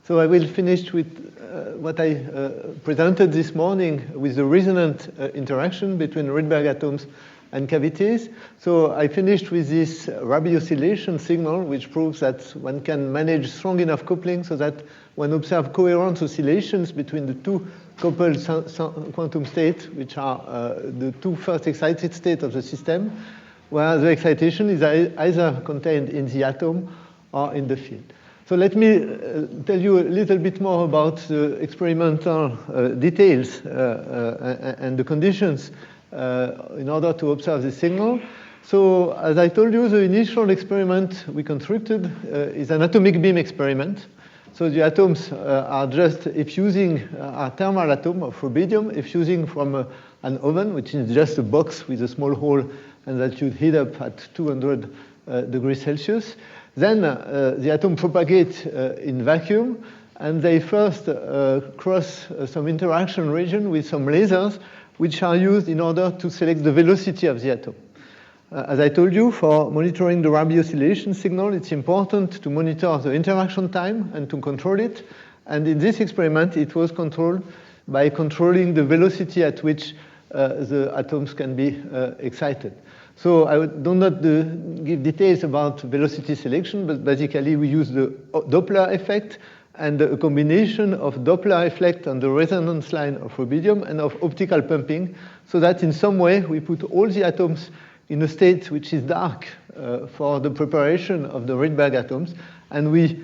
So I will finish with what I presented this morning with the resonant interaction between Rydberg atoms and cavities. So I finished with this Rabi oscillation signal, which proves that one can manage strong enough coupling so that one observes coherent oscillations between the two coupled quantum states, which are the two first excited states of the system, where the excitation is either contained in the atom or in the field. So let me tell you a little bit more about the experimental details and the conditions in order to observe the signal. So as I told you, the initial experiment we constructed is an atomic beam experiment. So the atoms are just effusing, a thermal atom of rubidium, effusing from an oven, which is just a box with a small hole, and that should heat up at 200 degrees Celsius. Then the atom propagates in vacuum, and they first cross some interaction region with some lasers, which are used in order to select the velocity of the atom. As I told you, for monitoring the Rabi oscillation signal, it's important to monitor the interaction time and to control it. And in this experiment, it was controlled by controlling the velocity at which the atoms can be excited. So I do not give details about velocity selection, but basically we use the Doppler effect and a combination of Doppler effect on the resonance line of rubidium and of optical pumping, so that in some way we put all the atoms in a state which is dark for the preparation of the Rydberg atoms, and we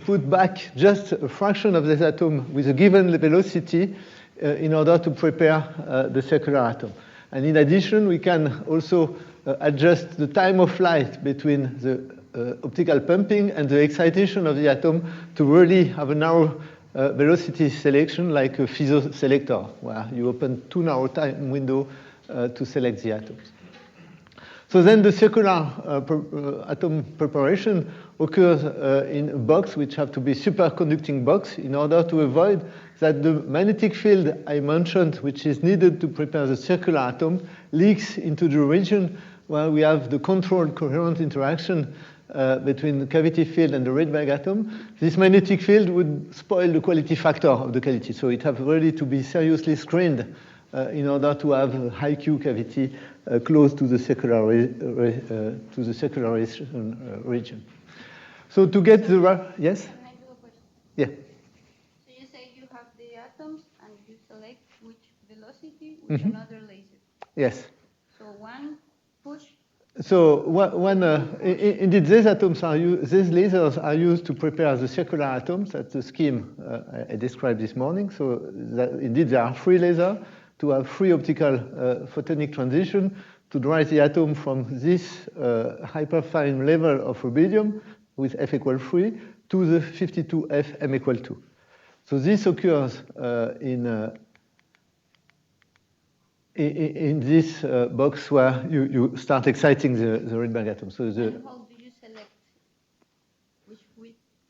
put back just a fraction of this atom with a given velocity in order to prepare the circular atom. And in addition, we can also adjust the time of flight between the optical pumping and the excitation of the atom to really have a narrow velocity selection like a FISO selector, where you open two narrow time windows to select the atoms. So then the circular atom preparation occurs in a box which have to be superconducting box in order to avoid that the magnetic field I mentioned, which is needed to prepare the circular atom, leaks into the region where we have the controlled coherent interaction between the cavity field and the Rydberg atom. This magnetic field would spoil the quality factor of the cavity, so it has really to be seriously screened in order to have a high Q cavity close to the circularization region. So to get the yes? Can I do a question? Yeah. So you say you have the atoms and you select which velocity with another laser. Yes. So one push. So indeed, these lasers are used to prepare the circular atoms. That's the scheme I described this morning. So indeed, there are three lasers to have free optical photonic transition to drive the atom from this hyperfine level of rubidium with F equal 3 to the 52F M equal 2. So this occurs in this box where you start exciting the Rydberg atom. So and how do you select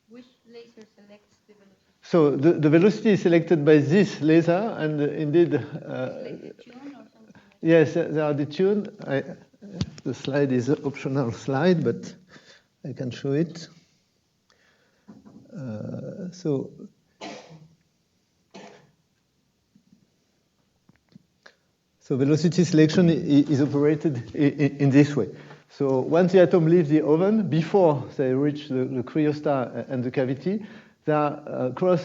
which laser selects the velocity? So the velocity is selected by this laser, and indeed, like the tune or something? Yes, they are detuned. The slide is an optional slide, but I can show it. So velocity selection is operated in this way. So once the atom leaves the oven, before they reach the cryostat and the cavity, they are cross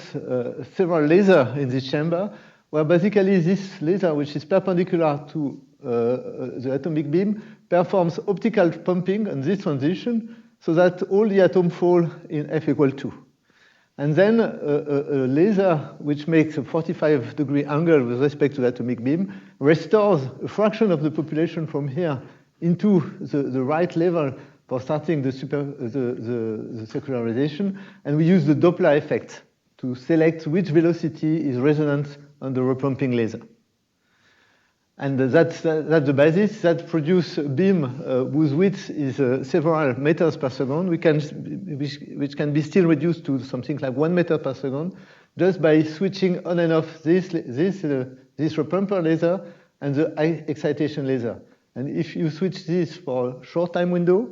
several lasers in this chamber, where basically this laser, which is perpendicular to the atomic beam, performs optical pumping on this transition so that all the atoms fall in F equal 2. And then a laser which makes a 45-degree angle with respect to the atomic beam restores a fraction of the population from here into the right level for starting the circularization. And we use the Doppler effect to select which velocity is resonant on the repumping laser. And that's the basis that produces a beam whose width is several meters per second, which can be still reduced to something like 1 meter per second, just by switching on and off this repumper laser and the excitation laser. And if you switch this for a short time window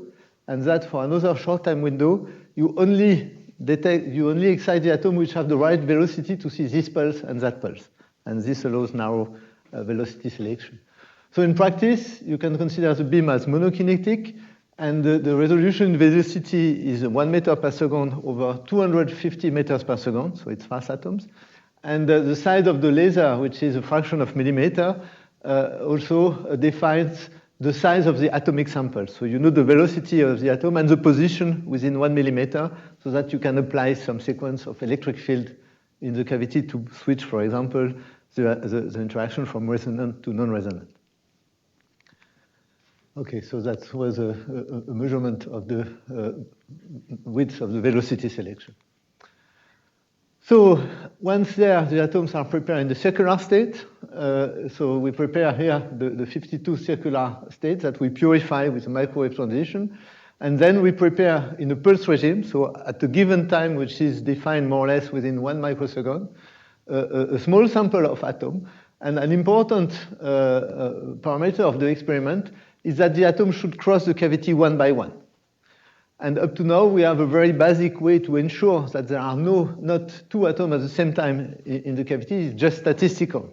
and that for another short time window, you only you only excite the atom which have the right velocity to see this pulse and that pulse. And this allows narrow velocity selection. So in practice, you can consider the beam as monokinetic, and the resolution velocity is 1 meter per second over 250 meters per second, so it's fast atoms. And the size of the laser, which is a fraction of millimeter, also defines the size of the atomic sample. So you know the velocity of the atom and the position within 1 millimeter, so that you can apply some sequence of electric field in the cavity to switch, for example, the interaction from resonant to non-resonant. Okay, so that was a measurement of the width of the velocity selection. So once there, the atoms are prepared in the circular state. So we prepare here the 52 circular states that we purify with a microwave transition. And then we prepare in a pulse regime, so at a given time, which is defined more or less within 1 microsecond, a small sample of atom. And an important parameter of the experiment is that the atom should cross the cavity one by one. And up to now, we have a very basic way to ensure that there are not two atoms at the same time in the cavity. It's just statistical.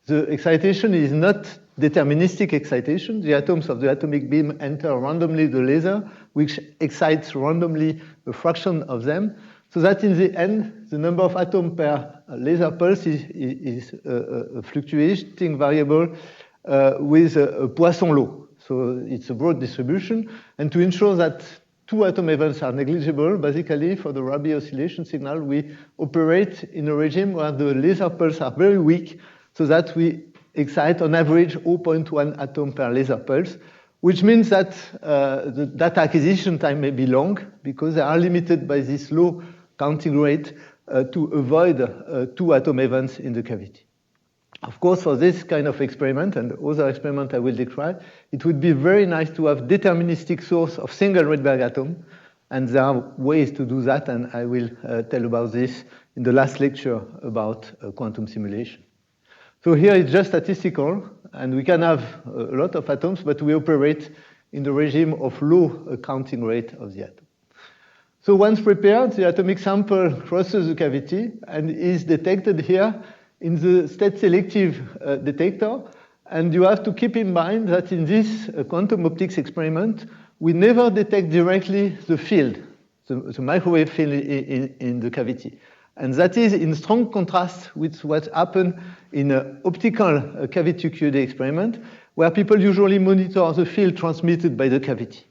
The excitation is not deterministic excitation. The atoms of the atomic beam enter randomly the laser, which excites randomly a fraction of them, so that in the end, the number of atoms per laser pulse is a fluctuating variable with a Poisson law. So it's a broad distribution. And to ensure that two atom events are negligible, basically for the Rabi oscillation signal, we operate in a regime where the laser pulses are very weak, so that we excite on average 0.1 atom per laser pulse, which means that the data acquisition time may be long because they are limited by this low counting rate to avoid two atom events in the cavity. Of course, for this kind of experiment and other experiment I will describe, it would be very nice to have deterministic source of single Rydberg atom, and there are ways to do that, and I will tell about this in the last lecture about quantum simulation. So here it's just statistical, and we can have a lot of atoms, but we operate in the regime of low counting rate of the atom. So once prepared, the atomic sample crosses the cavity and is detected here in the state-selective detector. And you have to keep in mind that in this quantum optics experiment, we never detect directly the field, the microwave field in the cavity. And that is in strong contrast with what happened in an optical cavity QED experiment, where people usually monitor the field transmitted by the cavity.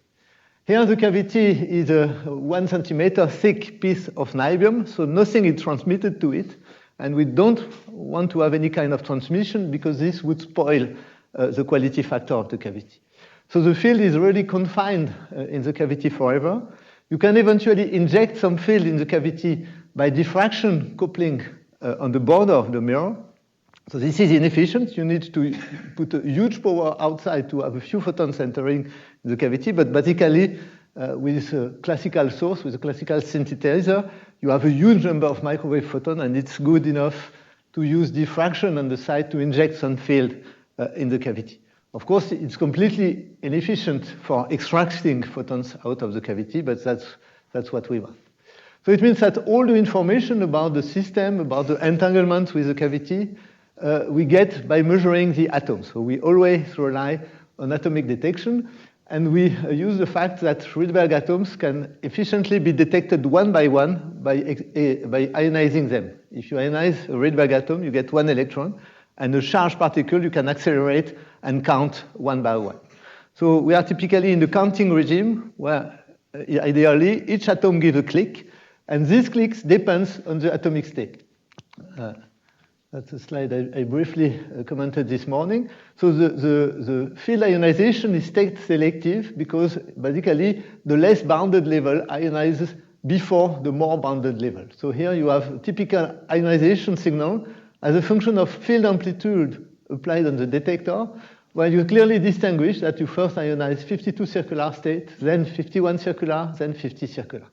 Here the cavity is a 1 centimeter thick piece of niobium, so nothing is transmitted to it. And we don't want to have any kind of transmission because this would spoil the quality factor of the cavity. So the field is really confined in the cavity forever. You can eventually inject some field in the cavity by diffraction coupling on the border of the mirror. So this is inefficient. You need to put a huge power outside to have a few photons entering the cavity, but basically with a classical source, with a classical synthesizer, you have a huge number of microwave photons, and it's good enough to use diffraction on the side to inject some field in the cavity. Of course, it's completely inefficient for extracting photons out of the cavity, but that's what we want. So it means that all the information about the system, about the entanglement with the cavity, we get by measuring the atoms. So we always rely on atomic detection. And we use the fact that Rydberg atoms can efficiently be detected one by one by ionizing them. If you ionize a Rydberg atom, you get one electron, and a charged particle you can accelerate and count one by one. So we are typically in the counting regime, where ideally each atom gives a click, and these clicks depends on the atomic state. That's a slide I briefly commented this morning. So the field ionization is state selective because basically the less bounded level ionizes before the more bounded level. So here you have a typical ionization signal as a function of field amplitude applied on the detector, where you clearly distinguish that you first ionize 52 circular state, then 51 circular, then 50 circular.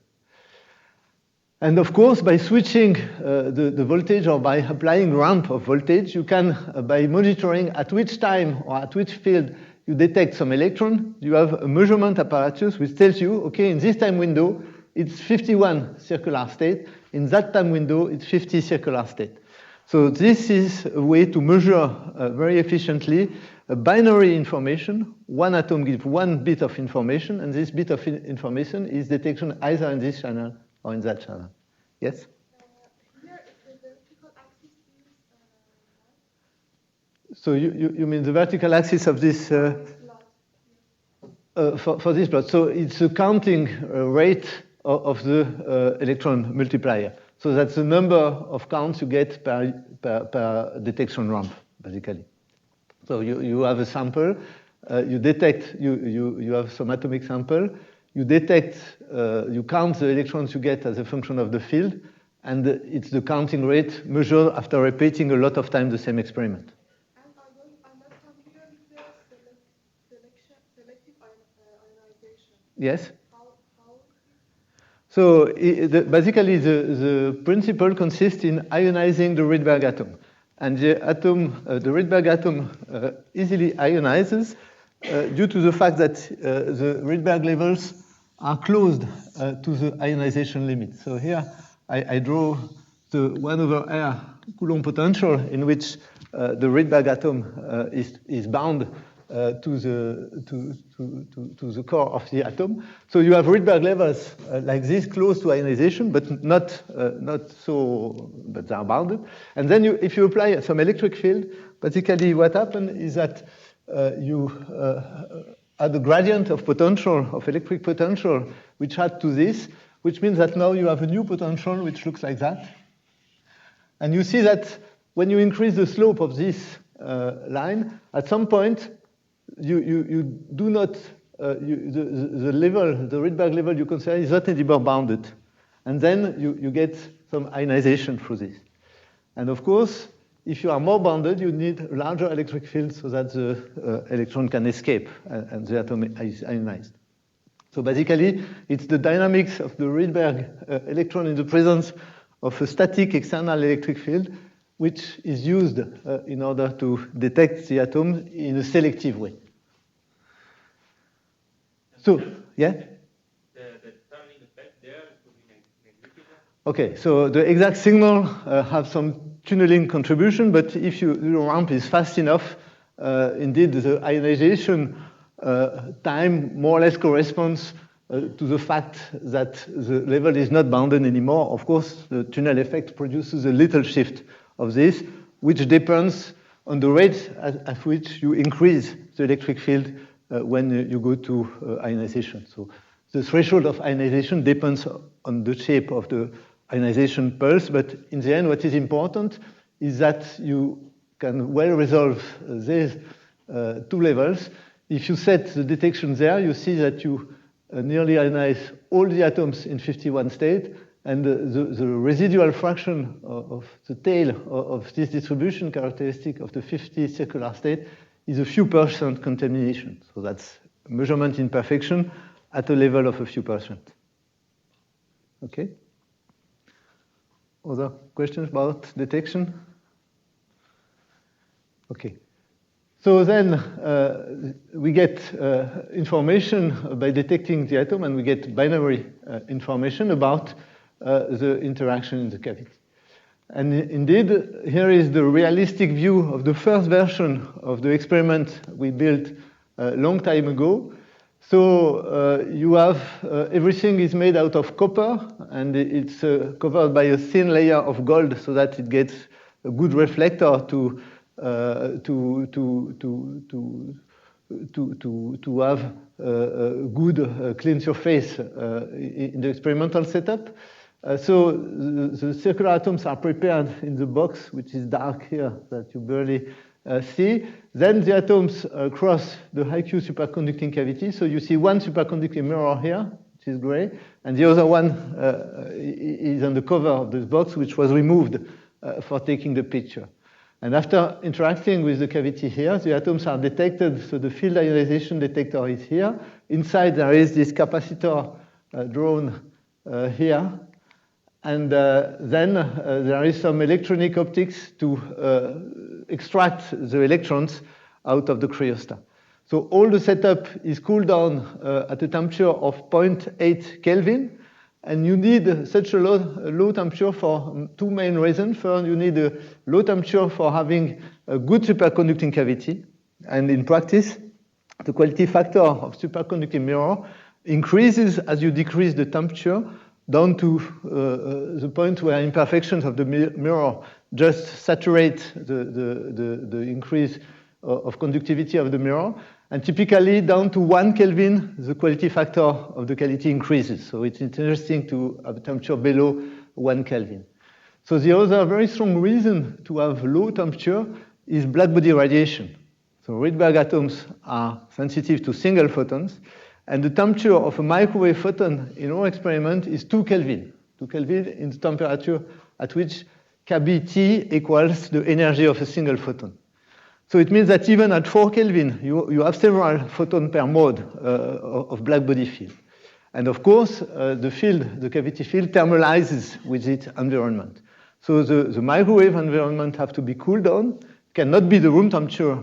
And of course, by switching the voltage or by applying ramp of voltage, you can, by monitoring at which time or at which field you detect some electron, you have a measurement apparatus which tells you, okay, in this time window, it's 51 circular state. In that time window, it's 50 circular state. So this is a way to measure very efficiently a binary information. One atom gives one bit of information, and this bit of information is detection either in this channel or in that channel. Yes? Here, the vertical axis is So you mean the vertical axis of this? For this plot. So it's a counting rate of the electron multiplier. So that's the number of counts you get per detection ramp, basically. So you have a sample, you detect, you have some atomic sample, you detect, you count the electrons you get as a function of the field, and it's the counting rate measured after repeating a lot of times the same experiment. And I'm not familiar with the selective ionization. Yes? How So basically, the principle consists in ionizing the Rydberg atom. And the Rydberg atom easily ionizes due to the fact that the Rydberg levels are closed to the ionization limit. So here I draw the 1/r Coulomb potential in which the Rydberg atom is bound to the core of the atom. So you have Rydberg levels like this, close to ionization, but not so, but they are bounded. And then if you apply some electric field, basically what happens is that you add a gradient of potential, of electric potential, which add to this, which means that now you have a new potential which looks like that. And you see that when you increase the slope of this line, at some point, you do not, the level, the Rydberg level you consider is not anymore bounded. And then you get some ionization through this. And of course, if you are more bounded, you need a larger electric field so that the electron can escape and the atom is ionized. So basically, it's the dynamics of the Rydberg electron in the presence of a static external electric field, which is used in order to detect the atom in a selective way. So, yeah? The turning effect there could be negligible. Okay, so the exact signal have some tunneling contribution, but if your ramp is fast enough, indeed the ionization time more or less corresponds to the fact that the level is not bounded anymore. Of course, the tunnel effect produces a little shift of this, which depends on the rate at which you increase the electric field when you go to ionization. So the threshold of ionization depends on the shape of the ionization pulse, but in the end, what is important is that you can well resolve these two levels. If you set the detection there, you see that you nearly ionize all the atoms in 51 state, and the residual fraction of the tail of this distribution characteristic of the 50 circular state is a few % contamination. So that's measurement imperfection at a level of a few %. Okay? Other questions about detection? Okay. So then we get information by detecting the atom, and we get binary information about the interaction in the cavity. And indeed, here is the realistic view of the first version of the experiment we built a long time ago. So you have, everything is made out of copper, and it's covered by a thin layer of gold so that it gets a good reflector to have a good clean surface in the experimental setup. So the circular atoms are prepared in the box, which is dark here, that you barely see. Then the atoms cross the high-Q superconducting cavity. So you see one superconducting mirror here, which is gray, and the other one is on the cover of this box, which was removed for taking the picture. And after interacting with the cavity here, the atoms are detected. So the field ionization detector is here. Inside, there is this capacitor drawn here. And then there is some electronic optics to extract the electrons out of the cryostat. So all the setup is cooled down at a temperature of 0.8 Kelvin. And you need such a low temperature for two main reasons. First, you need a low temperature for having a good superconducting cavity. And in practice, the quality factor of superconducting mirror increases as you decrease the temperature down to the point where imperfections of the mirror just saturate the increase of conductivity of the mirror. And typically, down to 1 Kelvin, the quality factor of the cavity increases. So it's interesting to have a temperature below 1 Kelvin. So the other very strong reason to have low temperature is blackbody radiation. So Rydberg atoms are sensitive to single photons, and the temperature of a microwave photon in our experiment is 2 Kelvin. 2 Kelvin is the temperature at which kBt equals the energy of a single photon. So it means that even at 4 Kelvin, you have several photons per mode of blackbody field. And of course, the cavity field thermalizes with its environment. So the microwave environment have to be cooled down. It cannot be the room temperature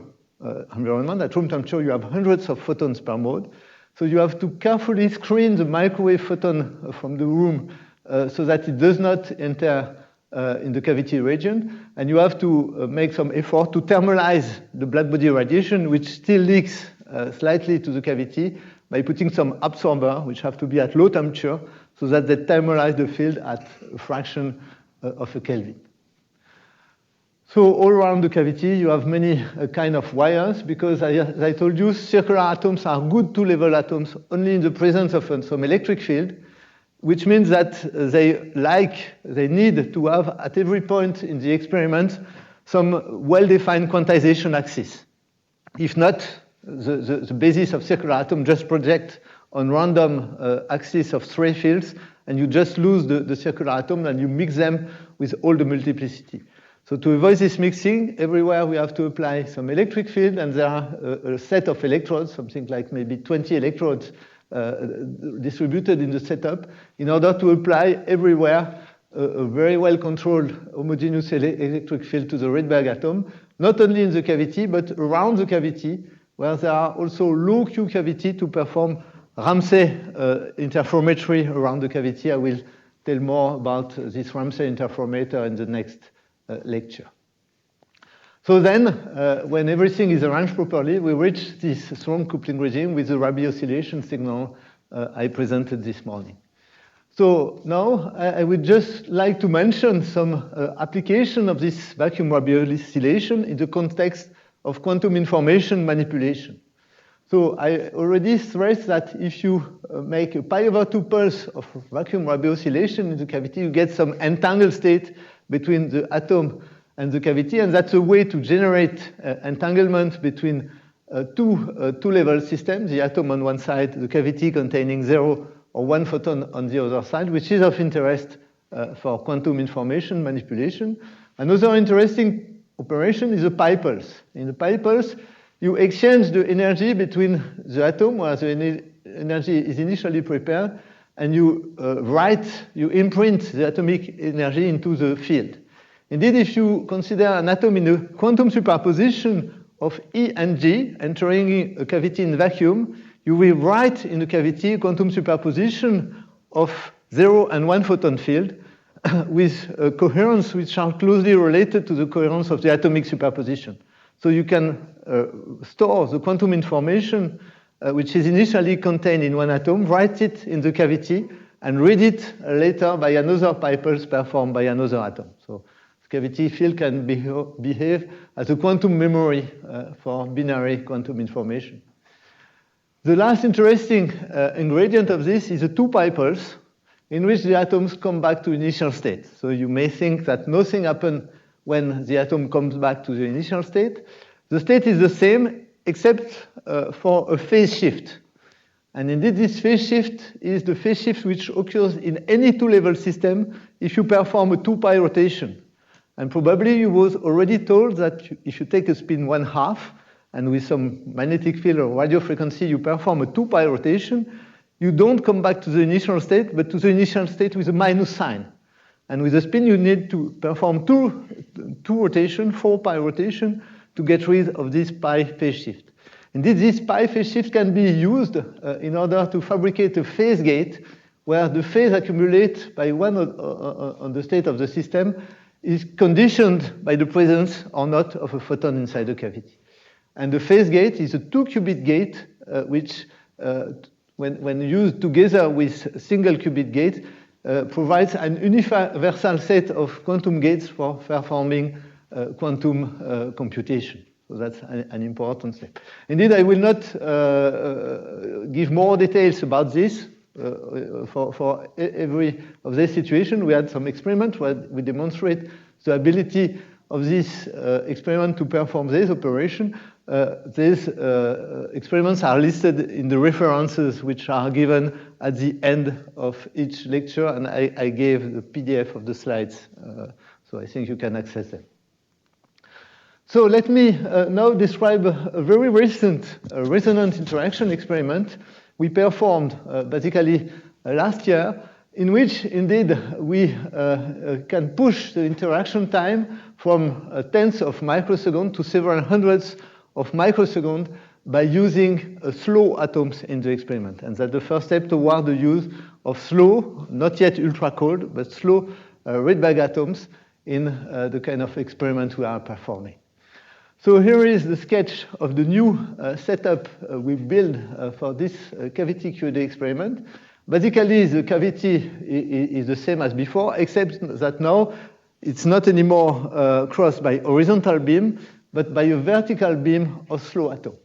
environment. At room temperature, you have hundreds of photons per mode. So you have to carefully screen the microwave photon from the room so that it does not enter in the cavity region, and you have to make some effort to thermalize the blackbody radiation, which still leaks slightly to the cavity, by putting some absorber, which have to be at low temperature, so that they thermalize the field at a fraction of a Kelvin. So all around the cavity, you have many kind of wires, because as I told you, circular atoms are good two-level atoms only in the presence of some electric field, which means that they need to have at every point in the experiment some well-defined quantization axis. If not, the basis of circular atom just project on random axis of stray fields, and you just lose the circular atom and you mix them with all the multiplicity. So to avoid this mixing, everywhere we have to apply some electric field, and there are a set of electrodes, something like maybe 20 electrodes distributed in the setup, in order to apply everywhere a very well-controlled homogeneous electric field to the Rydberg atom, not only in the cavity, but around the cavity, where there are also low Q cavity to perform Ramsey interferometry around the cavity. I will tell more about this Ramsey interferometer in the next lecture. So then, when everything is arranged properly, we reach this strong coupling regime with the Rabi oscillation signal I presented this morning. So now I would just like to mention some application of this vacuum Rabi oscillation in the context of quantum information manipulation. So I already stressed that if you make a pi/2 pulse of vacuum Rabi oscillation in the cavity, you get some entangled state between the atom and the cavity, and that's a way to generate entanglement between two-level systems, the atom on one side, the cavity containing 0 or 1 photon on the other side, which is of interest for quantum information manipulation. Another interesting operation is a pi pulse. In the pi pulse, you exchange the energy between the atom, where the energy is initially prepared, and you imprint the atomic energy into the field. Indeed, if you consider an atom in a quantum superposition of E and G entering a cavity in vacuum, you will write in the cavity a quantum superposition of 0 and 1 photon field with a coherence which are closely related to the coherence of the atomic superposition. So you can store the quantum information which is initially contained in one atom, write it in the cavity, and read it later by another pi pulse performed by another atom. So cavity field can behave as a quantum memory for binary quantum information. The last interesting ingredient of this is a 2 pi pulse, in which the atoms come back to initial state. So you may think that nothing happened when the atom comes back to the initial state. The state is the same, except for a phase shift. And indeed, this phase shift is the phase shift which occurs in any two-level system if you perform a 2 pi rotation. And probably you was already told that if you take a spin 1/2, and with some magnetic field or radio frequency, you perform a 2 pi rotation, you don't come back to the initial state, but to the initial state with a minus sign. And with a spin, you need to perform two rotation, 4 pi rotation, to get rid of this pi phase shift. Indeed, this pi phase shift can be used in order to fabricate a phase gate, where the phase accumulated by one on the state of the system is conditioned by the presence or not of a photon inside the cavity. And the phase gate is a 2-qubit gate, which, when used together with single qubit gate, provides an universal set of quantum gates for performing quantum computation. So that's an important step. Indeed, I will not give more details about this. For every of this situation, we had some experiment where we demonstrate the ability of this experiment to perform this operation. These experiments are listed in the references which are given at the end of each lecture, and I gave the PDF of the slides, so I think you can access them. So let me now describe a very recent resonant interaction experiment we performed basically last year, in which indeed we can push the interaction time from tenths of microsecond to several hundreds of microseconds by using slow atoms in the experiment. And that's the first step toward the use of slow, not yet ultra-cold, but slow Rydberg atoms in the kind of experiment we are performing. So here is the sketch of the new setup we built for this cavity QED experiment. Basically, the cavity is the same as before, except that now it's not anymore crossed by horizontal beam, but by a vertical beam of slow atom.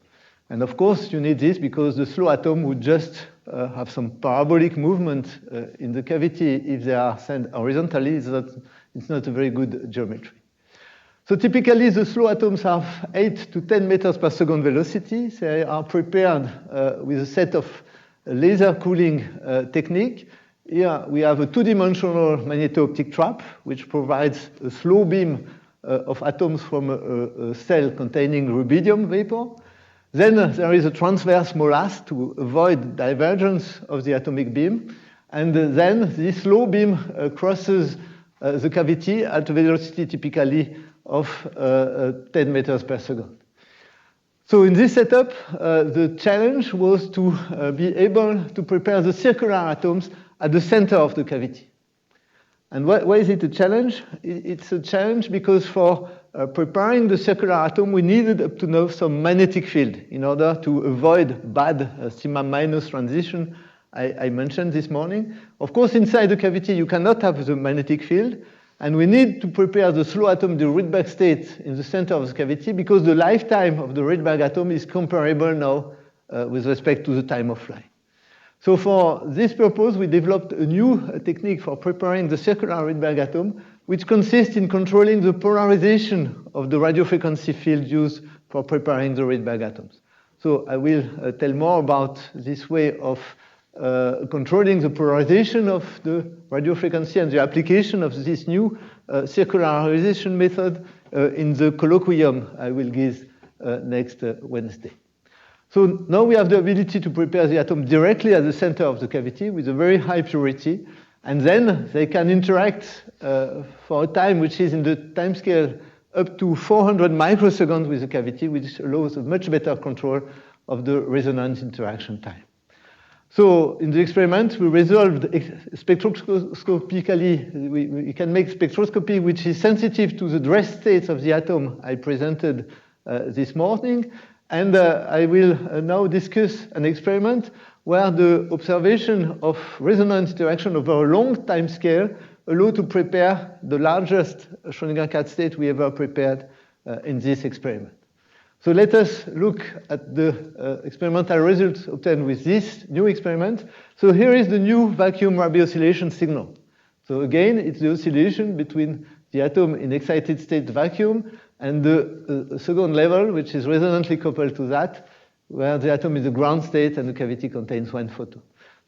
And of course, you need this because the slow atom would just have some parabolic movement in the cavity if they are sent horizontally. It's not a very good geometry. So typically, the slow atoms have 8 to 10 meters per second velocity. They are prepared with a set of laser cooling technique. Here we have a 2-dimensional magneto-optic trap, which provides a slow beam of atoms from a cell containing rubidium vapor. Then there is a transverse molas to avoid divergence of the atomic beam. And then this slow beam crosses the cavity at a velocity typically of 10 meters per second. So in this setup, the challenge was to be able to prepare the circular atoms at the center of the cavity. And why is it a challenge? It's a challenge because for preparing the circular atom, we needed up to now some magnetic field in order to avoid bad sigma minus transition I mentioned this morning. Of course, inside the cavity, you cannot have the magnetic field. And we need to prepare the slow atom, the Rydberg state, in the center of the cavity because the lifetime of the Rydberg atom is comparable now with respect to the time of flight. So for this purpose, we developed a new technique for preparing the circular Rydberg atom, which consists in controlling the polarization of the radiofrequency field used for preparing the Rydberg atoms. So I will tell more about this way of controlling the polarization of the radiofrequency and the application of this new circularization method in the colloquium I will give next Wednesday. So now we have the ability to prepare the atom directly at the center of the cavity with a very high purity, and then they can interact for a time which is in the time scale up to 400 microseconds with the cavity, which allows a much better control of the resonance interaction time. So in the experiment, we resolved spectroscopically, we can make spectroscopy which is sensitive to the dress states of the atom I presented this morning. And I will now discuss an experiment where the observation of resonance interaction over a long time scale allow to prepare the largest Schrödinger cat state we ever prepared in this experiment. So let us look at the experimental results obtained with this new experiment. So here is the new vacuum Rabi oscillation signal. So again, it's the oscillation between the atom in excited state vacuum and the second level, which is resonantly coupled to that, where the atom is a ground state and the cavity contains one photon.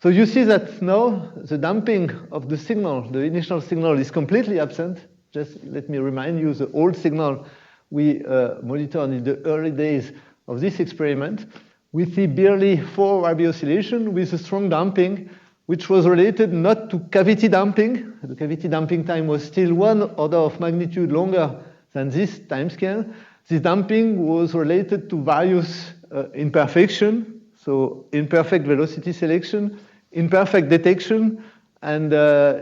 So you see that now the damping of the signal, the initial signal, is completely absent. Just let me remind you, the old signal we monitored in the early days of this experiment. We see barely 4 Rabi oscillation with a strong damping, which was related not to cavity damping. The cavity damping time was still 1 order of magnitude longer than this time scale. This damping was related to various imperfections, so imperfect velocity selection, imperfect detection, and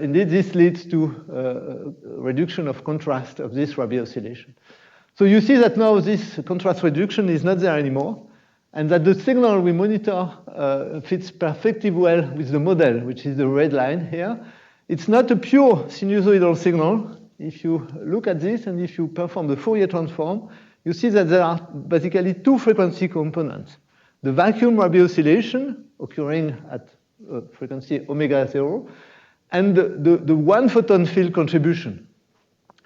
indeed this leads to reduction of contrast of this Rabi oscillation. So you see that now this contrast reduction is not there anymore, and that the signal we monitor fits perfectly well with the model, which is the red line here. It's not a pure sinusoidal signal. If you look at this and if you perform the Fourier transform, you see that there are basically two frequency components. The vacuum Rabi oscillation occurring at frequency omega 0, and the one photon field contribution.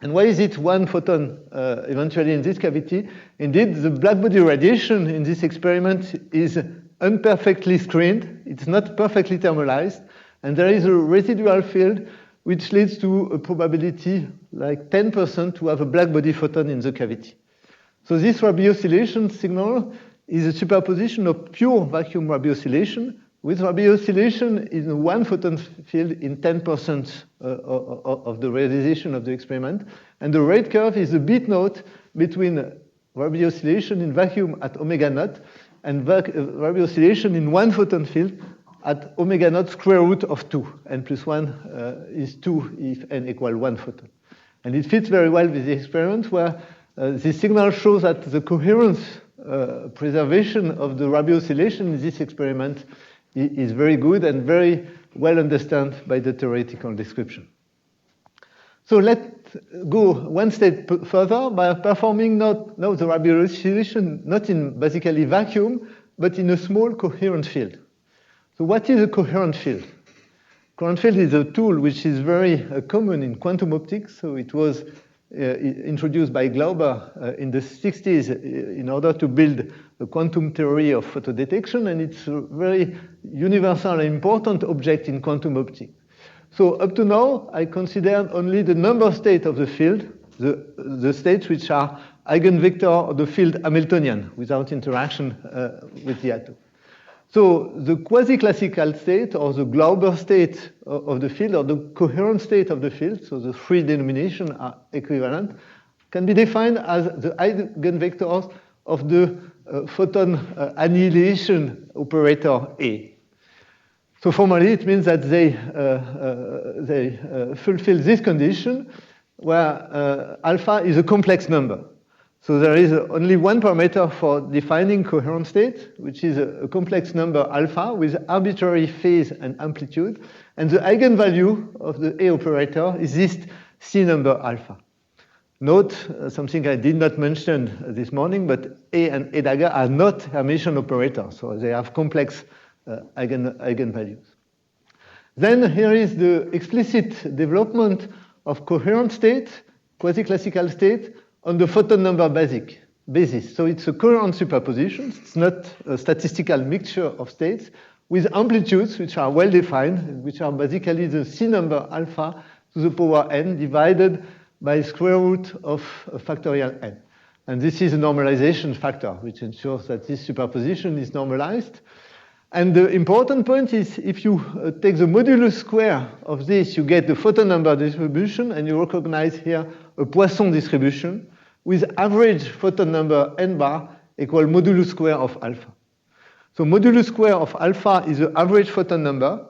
And why is it one photon eventually in this cavity? Indeed, the blackbody radiation in this experiment is imperfectly screened. It's not perfectly thermalized. And there is a residual field which leads to a probability like 10% to have a blackbody photon in the cavity. So this Rabi oscillation signal is a superposition of pure vacuum Rabi oscillation with Rabi oscillation in a one photon field in 10% of the realization of the experiment. And the red curve is a bit note between Rabi oscillation in vacuum at omega naught and Rabi oscillation in one photon field at omega naught square root of 2. N plus 1 is 2 if n equal 1 photon. And it fits very well with the experiment where the signal shows that the coherence preservation of the Rabi oscillation in this experiment is very good and very well understood by the theoretical description. So let's go one step further by performing now the Rabi oscillation not in basically vacuum, but in a small coherent field. So what is a coherent field? Coherent field is a tool which is very common in quantum optics. So it was introduced by Glauber in the 60s in order to build a quantum theory of photodetection, and it's a very universal and important object in quantum optics. So up to now, I considered only the number state of the field, the states which are eigenvector of the field Hamiltonian without interaction with the atom. So the quasi-classical state or the Glauber state of the field or the coherent state of the field, so the three denominations are equivalent, can be defined as the eigenvectors of the photon annihilation operator A. So formally, it means that they fulfill this condition where alpha is a complex number. So there is only one parameter for defining coherent state, which is a complex number alpha with arbitrary phase and amplitude. And the eigenvalue of the A operator is this C number alpha. Note something I did not mention this morning, but A and A dagger are not Hermitian operators, so they have complex eigenvalues. Then here is the explicit development of coherent state, quasi-classical state, on the photon number basis. So it's a coherent superposition. It's not a statistical mixture of states with amplitudes which are well defined, which are basically the C number alpha to the power n divided by square root of a factorial n. And this is a normalization factor, which ensures that this superposition is normalized. And the important point is if you take the modulus square of this, you get the photon number distribution, and you recognize here a Poisson distribution with average photon number n bar equal modulus square of alpha. So modulus square of alpha is the average photon number,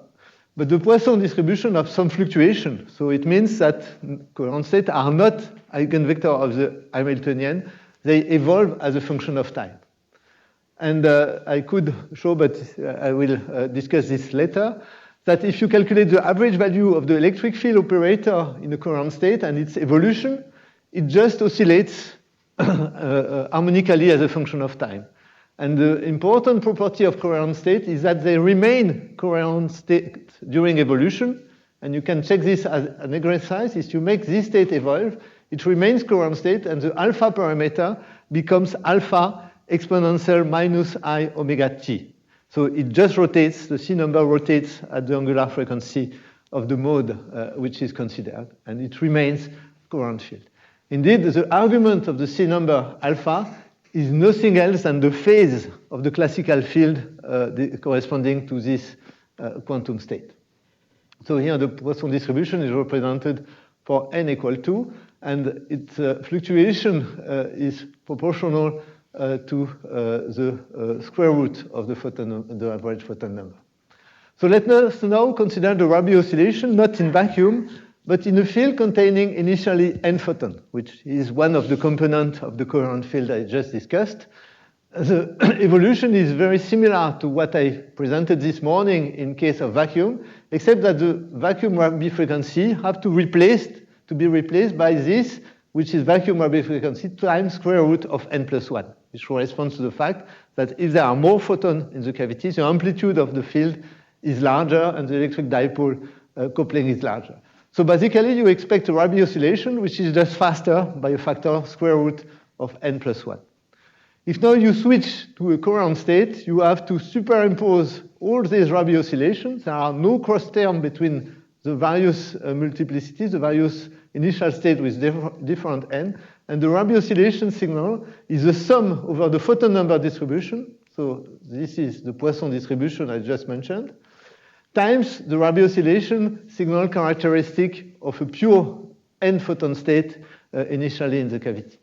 but the Poisson distribution of some fluctuation. So it means that coherent states are not eigenvector of the Hamiltonian. They evolve as a function of time. And I could show, but I will discuss this later, that if you calculate the average value of the electric field operator in a coherent state and its evolution, it just oscillates harmonically as a function of time. And the important property of coherent state is that they remain coherent state during evolution. And you can check this as an exercise. If you make this state evolve, it remains coherent state, and the alpha parameter becomes alpha exponential minus I omega t. So it just rotates, the C number rotates at the angular frequency of the mode which is considered, and it remains coherent field. Indeed, the argument of the C number alpha is nothing else than the phase of the classical field corresponding to this quantum state. So here the Poisson distribution is represented for n equal 2, and its fluctuation is proportional to the square root of the average photon number. So let us now consider the Rabi oscillation not in vacuum, but in a field containing initially n photon, which is one of the components of the coherent field I just discussed. The evolution is very similar to what I presented this morning in case of vacuum, except that the vacuum Rabi frequency have to be replaced by this, which is vacuum Rabi frequency times square root of n plus 1, which corresponds to the fact that if there are more photons in the cavity, the amplitude of the field is larger and the electric dipole coupling is larger. So basically, you expect a Rabi oscillation, which is just faster by a factor square root of n plus 1. If now you switch to a coherent state, you have to superimpose all these Rabi oscillations. There are no cross terms between the various multiplicities, the various initial states with different n, and the Rabi oscillation signal is the sum over the photon number distribution. So this is the Poisson distribution I just mentioned, times the Rabi oscillation signal characteristic of a pure n photon state initially in the cavity.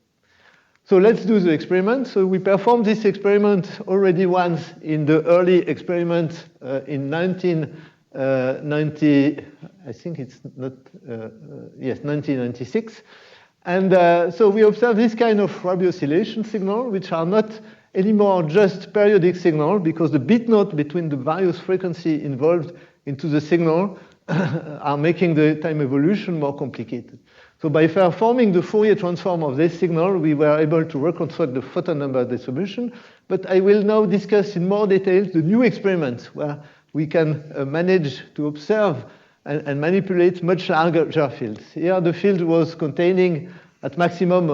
So let's do the experiment. So we performed this experiment already once in the early experiment in 1990, I think it's not, yes, 1996. And so we observe this kind of Rabi oscillation signal, which are not anymore just periodic signal, because the bit note between the various frequencies involved into the signal are making the time evolution more complicated. So by performing the Fourier transform of this signal, we were able to reconstruct the photon number distribution. But I will now discuss in more detail the new experiments where we can manage to observe and manipulate much larger fields. Here the field was containing at maximum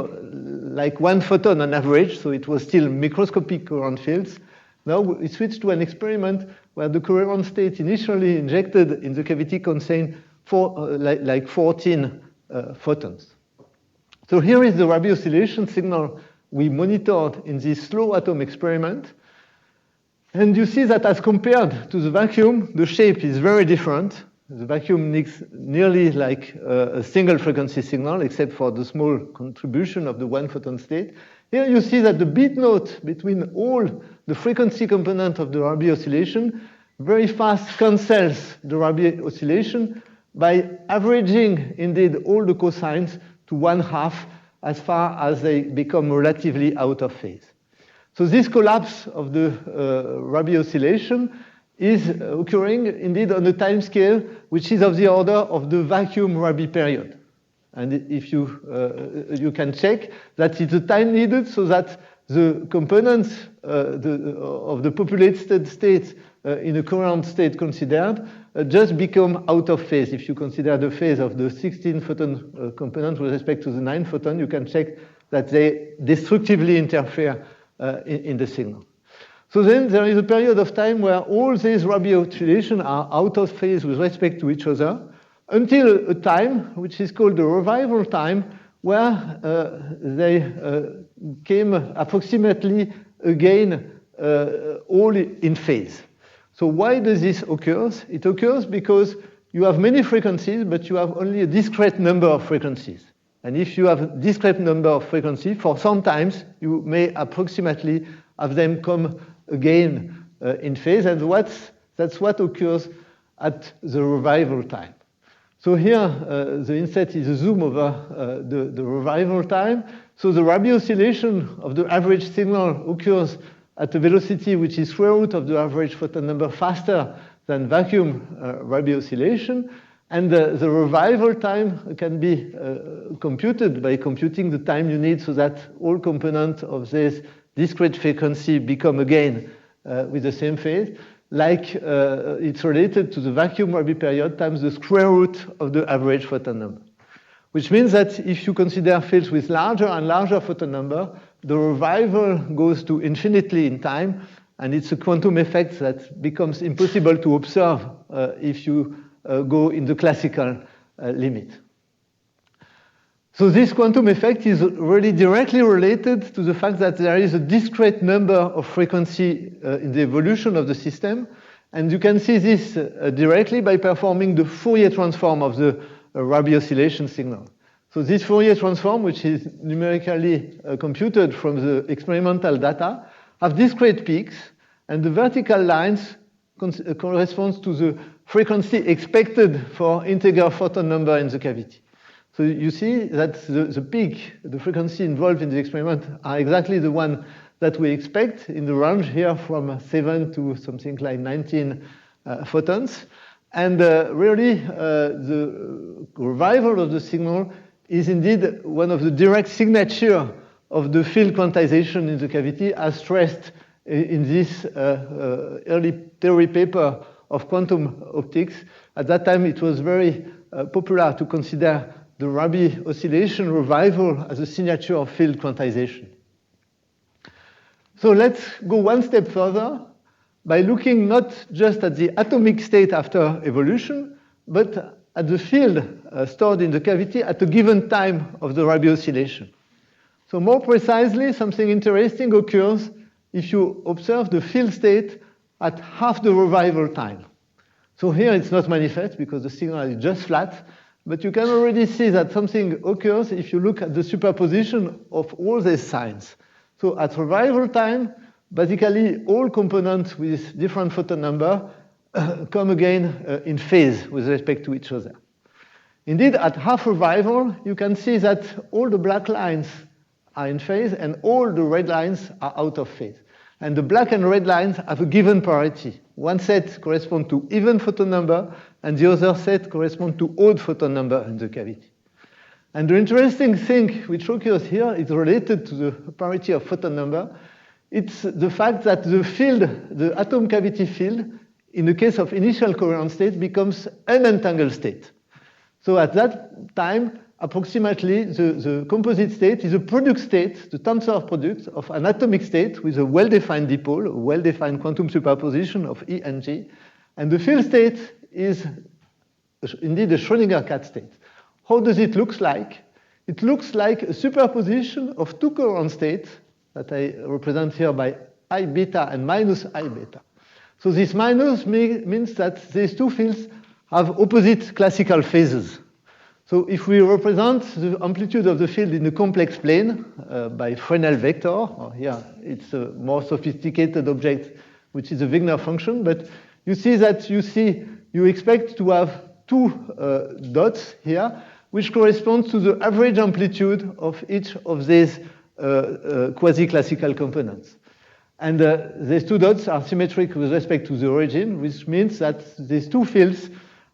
like 1 photon on average, so it was still microscopic coherent fields. Now we switched to an experiment where the coherent state initially injected in the cavity contained 14 photons. So here is the Rabi oscillation signal we monitored in this slow atom experiment. And you see that as compared to the vacuum, the shape is very different. The vacuum looks nearly like a single frequency signal, except for the small contribution of the 1 photon state. Here you see that the bit note between all the frequency component of the Rabi oscillation very fast cancels the Rabi oscillation by averaging indeed all the cosines to 1/2 as far as they become relatively out of phase. So this collapse of the Rabi oscillation is occurring indeed on a time scale which is of the order of the vacuum Rabi period. And if you can check that it's the time needed so that the components of the populated states in a coherent state considered just become out of phase. If you consider the phase of the 16 photon component with respect to the 9 photon, you can check that they destructively interfere in the signal. So then there is a period of time where all these Rabi oscillations are out of phase with respect to each other until a time which is called the revival time, where they came approximately again all in phase. So why does this occur? It occurs because you have many frequencies, but you have only a discrete number of frequencies. And if you have a discrete number of frequencies, for some times you may approximately have them come again in phase, and that's what occurs at the revival time. So here the inset is a zoom over the revival time. So the Rabi oscillation of the average signal occurs at a velocity which is square root of the average photon number faster than vacuum Rabi oscillation. And the revival time can be computed by computing the time you need so that all components of this discrete frequency become again with the same phase, like it's related to the vacuum Rabi period times the square root of the average photon number. Which means that if you consider fields with larger and larger photon number, the revival goes to infinitely in time, and it's a quantum effect that becomes impossible to observe if you go in the classical limit. So this quantum effect is really directly related to the fact that there is a discrete number of frequency in the evolution of the system. And you can see this directly by performing the Fourier transform of the Rabi oscillation signal. So this Fourier transform, which is numerically computed from the experimental data, have discrete peaks, and the vertical lines corresponds to the frequency expected for integer photon number in the cavity. So you see that the peak, the frequency involved in the experiment are exactly the one that we expect in the range here from 7 to something like 19 photons. And really, the revival of the signal is indeed one of the direct signature of the field quantization in the cavity as stressed in this early theory paper of quantum optics. At that time, it was very popular to consider the Rabi oscillation revival as a signature of field quantization. So let's go one step further by looking not just at the atomic state after evolution, but at the field stored in the cavity at a given time of the Rabi oscillation. So more precisely, something interesting occurs if you observe the field state at half the revival time. So here it's not manifest because the signal is just flat, but you can already see that something occurs if you look at the superposition of all these signs. So at revival time, basically all components with different photon number come again in phase with respect to each other. Indeed, at half revival, you can see that all the black lines are in phase and all the red lines are out of phase. And the black and red lines have a given parity. One set corresponds to even photon number, and the other set corresponds to odd photon number in the cavity. And the interesting thing which occurs here is related to the parity of photon number. It's the fact that the field, the atom cavity field, in the case of initial coherent state, becomes an entangled state. So at that time, approximately, the composite state is a product state, the tensor product of an atomic state with a well-defined dipole, a well-defined quantum superposition of E and G. And the field state is indeed a Schrödinger cat state. How does it look like? It looks like a superposition of two coherent states that I represent here by I beta and minus I beta. So this minus means that these two fields have opposite classical phases. So if we represent the amplitude of the field in a complex plane by Fresnel vector, or here it's a more sophisticated object, which is a Wigner function, but you see that you expect to have two dots here, which corresponds to the average amplitude of each of these quasi-classical components. And these two dots are symmetric with respect to the origin, which means that these two fields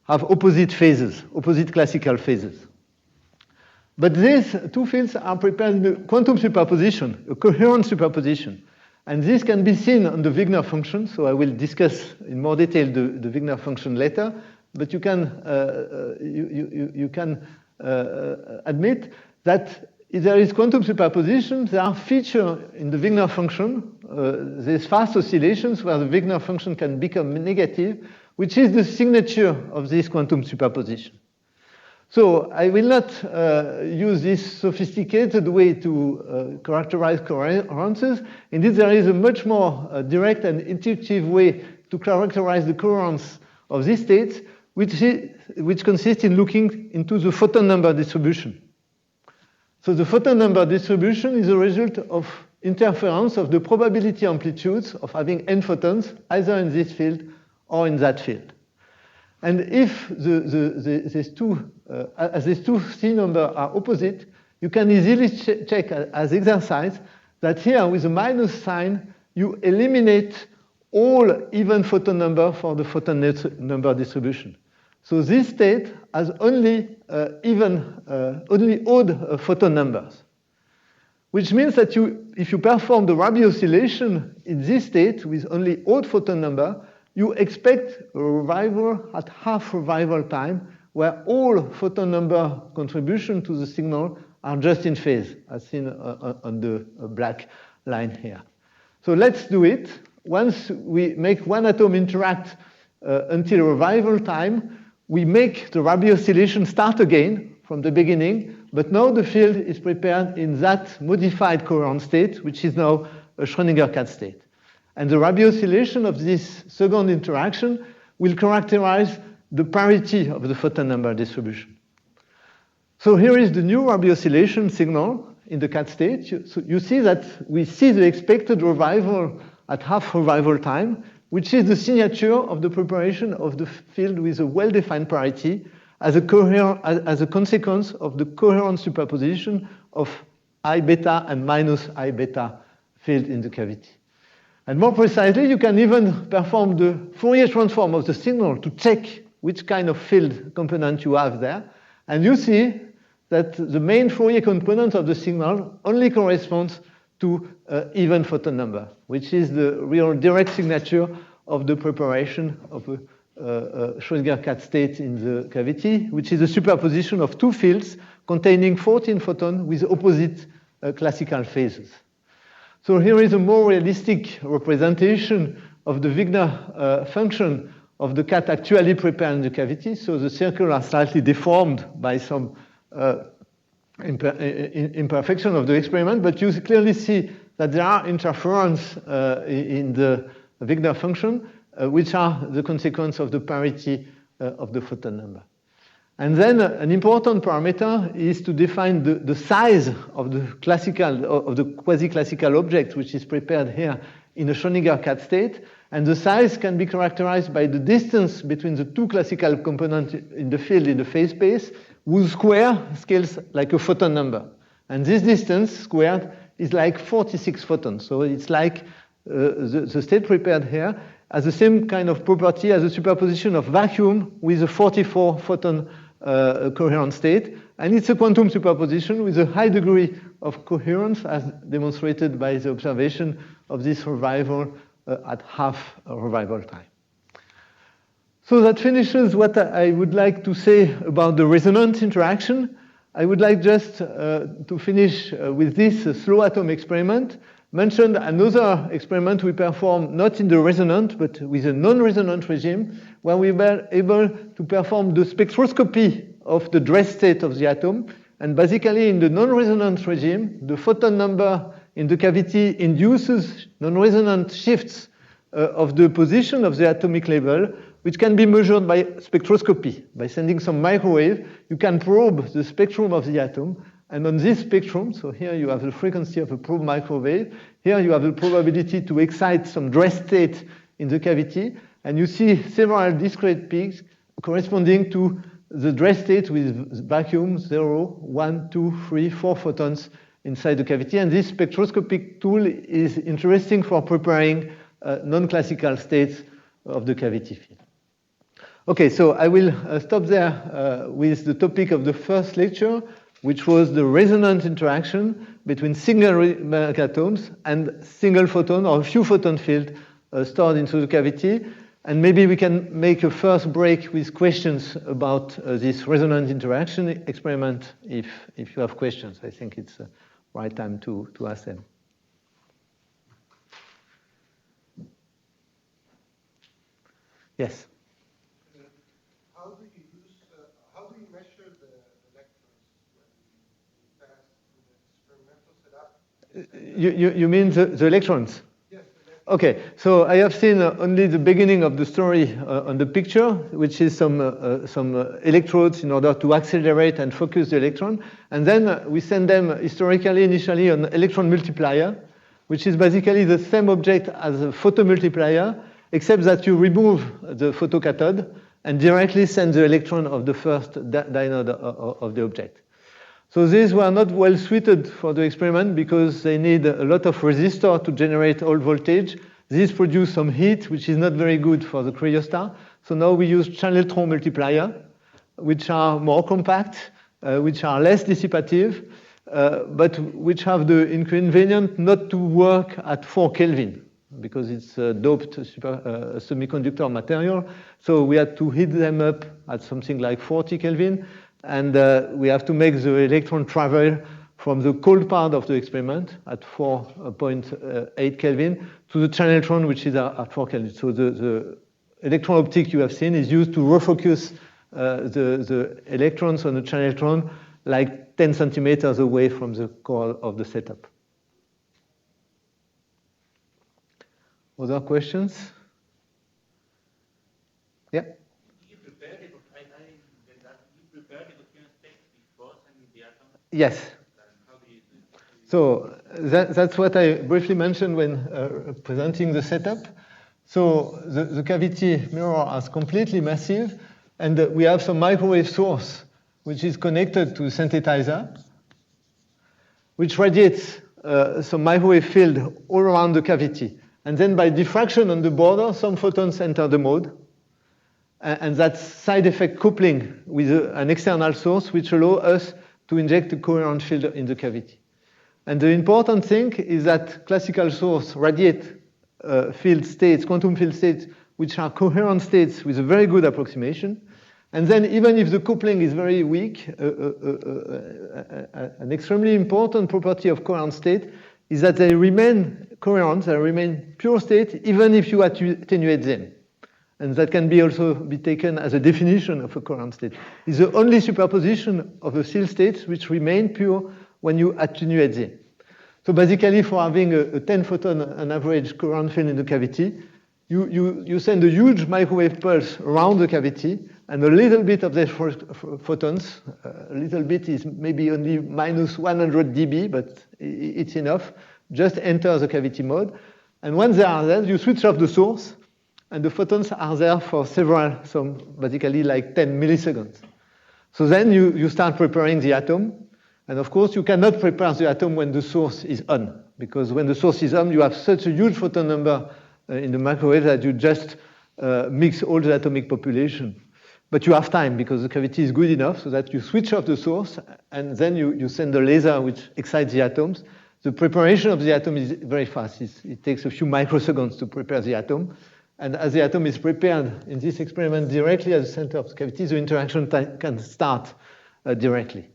have opposite phases, opposite classical phases. But these two fields are prepared in a quantum superposition, a coherent superposition. And this can be seen on the Wigner function, so I will discuss in more detail the Wigner function later, but you can admit that if there is quantum superposition, there are features in the Wigner function, these fast oscillations where the Wigner function can become negative, which is the signature of this quantum superposition. So I will not use this sophisticated way to characterize coherences. Indeed, there is a much more direct and intuitive way to characterize the coherence of these states, which consists in looking into the photon number distribution. So the photon number distribution is a result of interference of the probability amplitudes of having n photons, either in this field or in that field. And if these two C numbers are opposite, you can easily check as exercise that here with a minus sign, you eliminate all even photon number for the photon number distribution. So this state has only only odd photon numbers, which means that if you perform the Rabi oscillation in this state with only odd photon number, you expect a revival at half revival time, where all photon number contribution to the signal are just in phase, as seen on the black line here. So let's do it. Once we make one atom interact until revival time, we make the Rabi oscillation start again from the beginning, but now the field is prepared in that modified coherent state, which is now a Schrödinger cat state. And the Rabi oscillation of this second interaction will characterize the parity of the photon number distribution. So here is the new Rabi oscillation signal in the cat state. So you see that we see the expected revival at half revival time, which is the signature of the preparation of the field with a well-defined parity as a consequence of the coherent superposition of I beta and minus I beta field in the cavity. And more precisely, you can even perform the Fourier transform of the signal to check which kind of field component you have there. And you see that the main Fourier component of the signal only corresponds to even photon number, which is the real direct signature of the preparation of a Schrödinger cat state in the cavity, which is a superposition of two fields containing 14 photons with opposite classical phases. So here is a more realistic representation of the Wigner function of the cat actually prepared in the cavity. So the circles are slightly deformed by some imperfection of the experiment, but you clearly see that there are interferences in the Wigner function, which are the consequence of the parity of the photon number. And then an important parameter is to define the size of the quasi-classical object, which is prepared here in a Schrödinger cat state. And the size can be characterized by the distance between the two classical components in the field in the phase space, whose square scales like a photon number. And this distance squared is like 46 photons. So it's like the state prepared here has the same kind of property as a superposition of vacuum with a 44 photon coherent state. And it's a quantum superposition with a high degree of coherence, as demonstrated by the observation of this revival at half revival time. So that finishes what I would like to say about the resonant interaction. I would like just to finish with this slow atom experiment. Mentioned another experiment we performed not in the resonant, but with a non-resonant regime, where we were able to perform the spectroscopy of the dress state of the atom. And basically, in the non-resonant regime, the photon number in the cavity induces non-resonant shifts of the position of the atomic level, which can be measured by spectroscopy. By sending some microwave, you can probe the spectrum of the atom. And on this spectrum, so here you have the frequency of a probe microwave. Here you have the probability to excite some dress state in the cavity. And you see several discrete peaks corresponding to the dress state with vacuum 0, 1, 2, 3, 4 photons inside the cavity. And this spectroscopic tool is interesting for preparing non-classical states of the cavity field. Okay, so I will stop there with the topic of the first lecture, which was the resonant interaction between single atoms and single photon or a few photon field stored into the cavity. And maybe we can make a first break with questions about this resonant interaction experiment if you have questions. I think it's the right time to ask them. Yes? How do you measure the electrons when you pass through the experimental setup? You mean the electrons? Yes. Okay, so I have seen only the beginning of the story on the picture, which is some electrodes in order to accelerate and focus the electron. And then we send them historically, initially, an electron multiplier, which is basically the same object as a photomultiplier, except that you remove the photocathode and directly send the electron of the first dynode of the object. So these were not well suited for the experiment because they need a lot of resistor to generate all voltage. These produce some heat, which is not very good for the cryostar. So now we use channeltron multiplier, which are more compact, which are less dissipative, but which have the inconvenience not to work at 4 Kelvin. Because it's a doped semiconductor material. So we had to heat them up at something like 40 Kelvin. And we have to make the electron travel from the cold part of the experiment at 4.8 Kelvin to the channeltron, which is at 4 Kelvin. So the electron optic you have seen is used to refocus the electrons on the channeltron like 10 centimeters away from the core of the setup. Other questions? Yeah? You prepared it, you prepared the coherent state before sending the atom? Yes. How do you do it? So that's what I briefly mentioned when presenting the setup. So the cavity mirror is completely massive, and we have some microwave source which is connected to the synthesizer, which radiates some microwave field all around the cavity. And then by diffraction on the border, some photons enter the mode. And that's side effect coupling with an external source which allows us to inject a coherent field in the cavity. And the important thing is that classical source radiate field states, quantum field states, which are coherent states with a very good approximation. And then even if the coupling is very weak, an extremely important property of coherent state is that they remain coherent, they remain pure state, even if you attenuate them. And that can be also be taken as a definition of a coherent state. It's the only superposition of the Thiel states which remain pure when you attenuate them. So basically, for having a 10 photon an average coherent field in the cavity, you send a huge microwave pulse around the cavity, and a little bit of these photons, a little bit is maybe only minus 100 dB, but it's enough, just enter the cavity mode. And once they are there, you switch off the source, and the photons are there for basically like 10 milliseconds. So then you start preparing the atom. And of course, you cannot prepare the atom when the source is on, because when the source is on, you have such a huge photon number in the microwave that you just mix all the atomic population. But you have time, because the cavity is good enough so that you switch off the source, and then you send the laser which excites the atoms. The preparation of the atom is very fast. It takes a few microseconds to prepare the atom. And as the atom is prepared in this experiment directly at the center of the cavity, the interaction can start directly.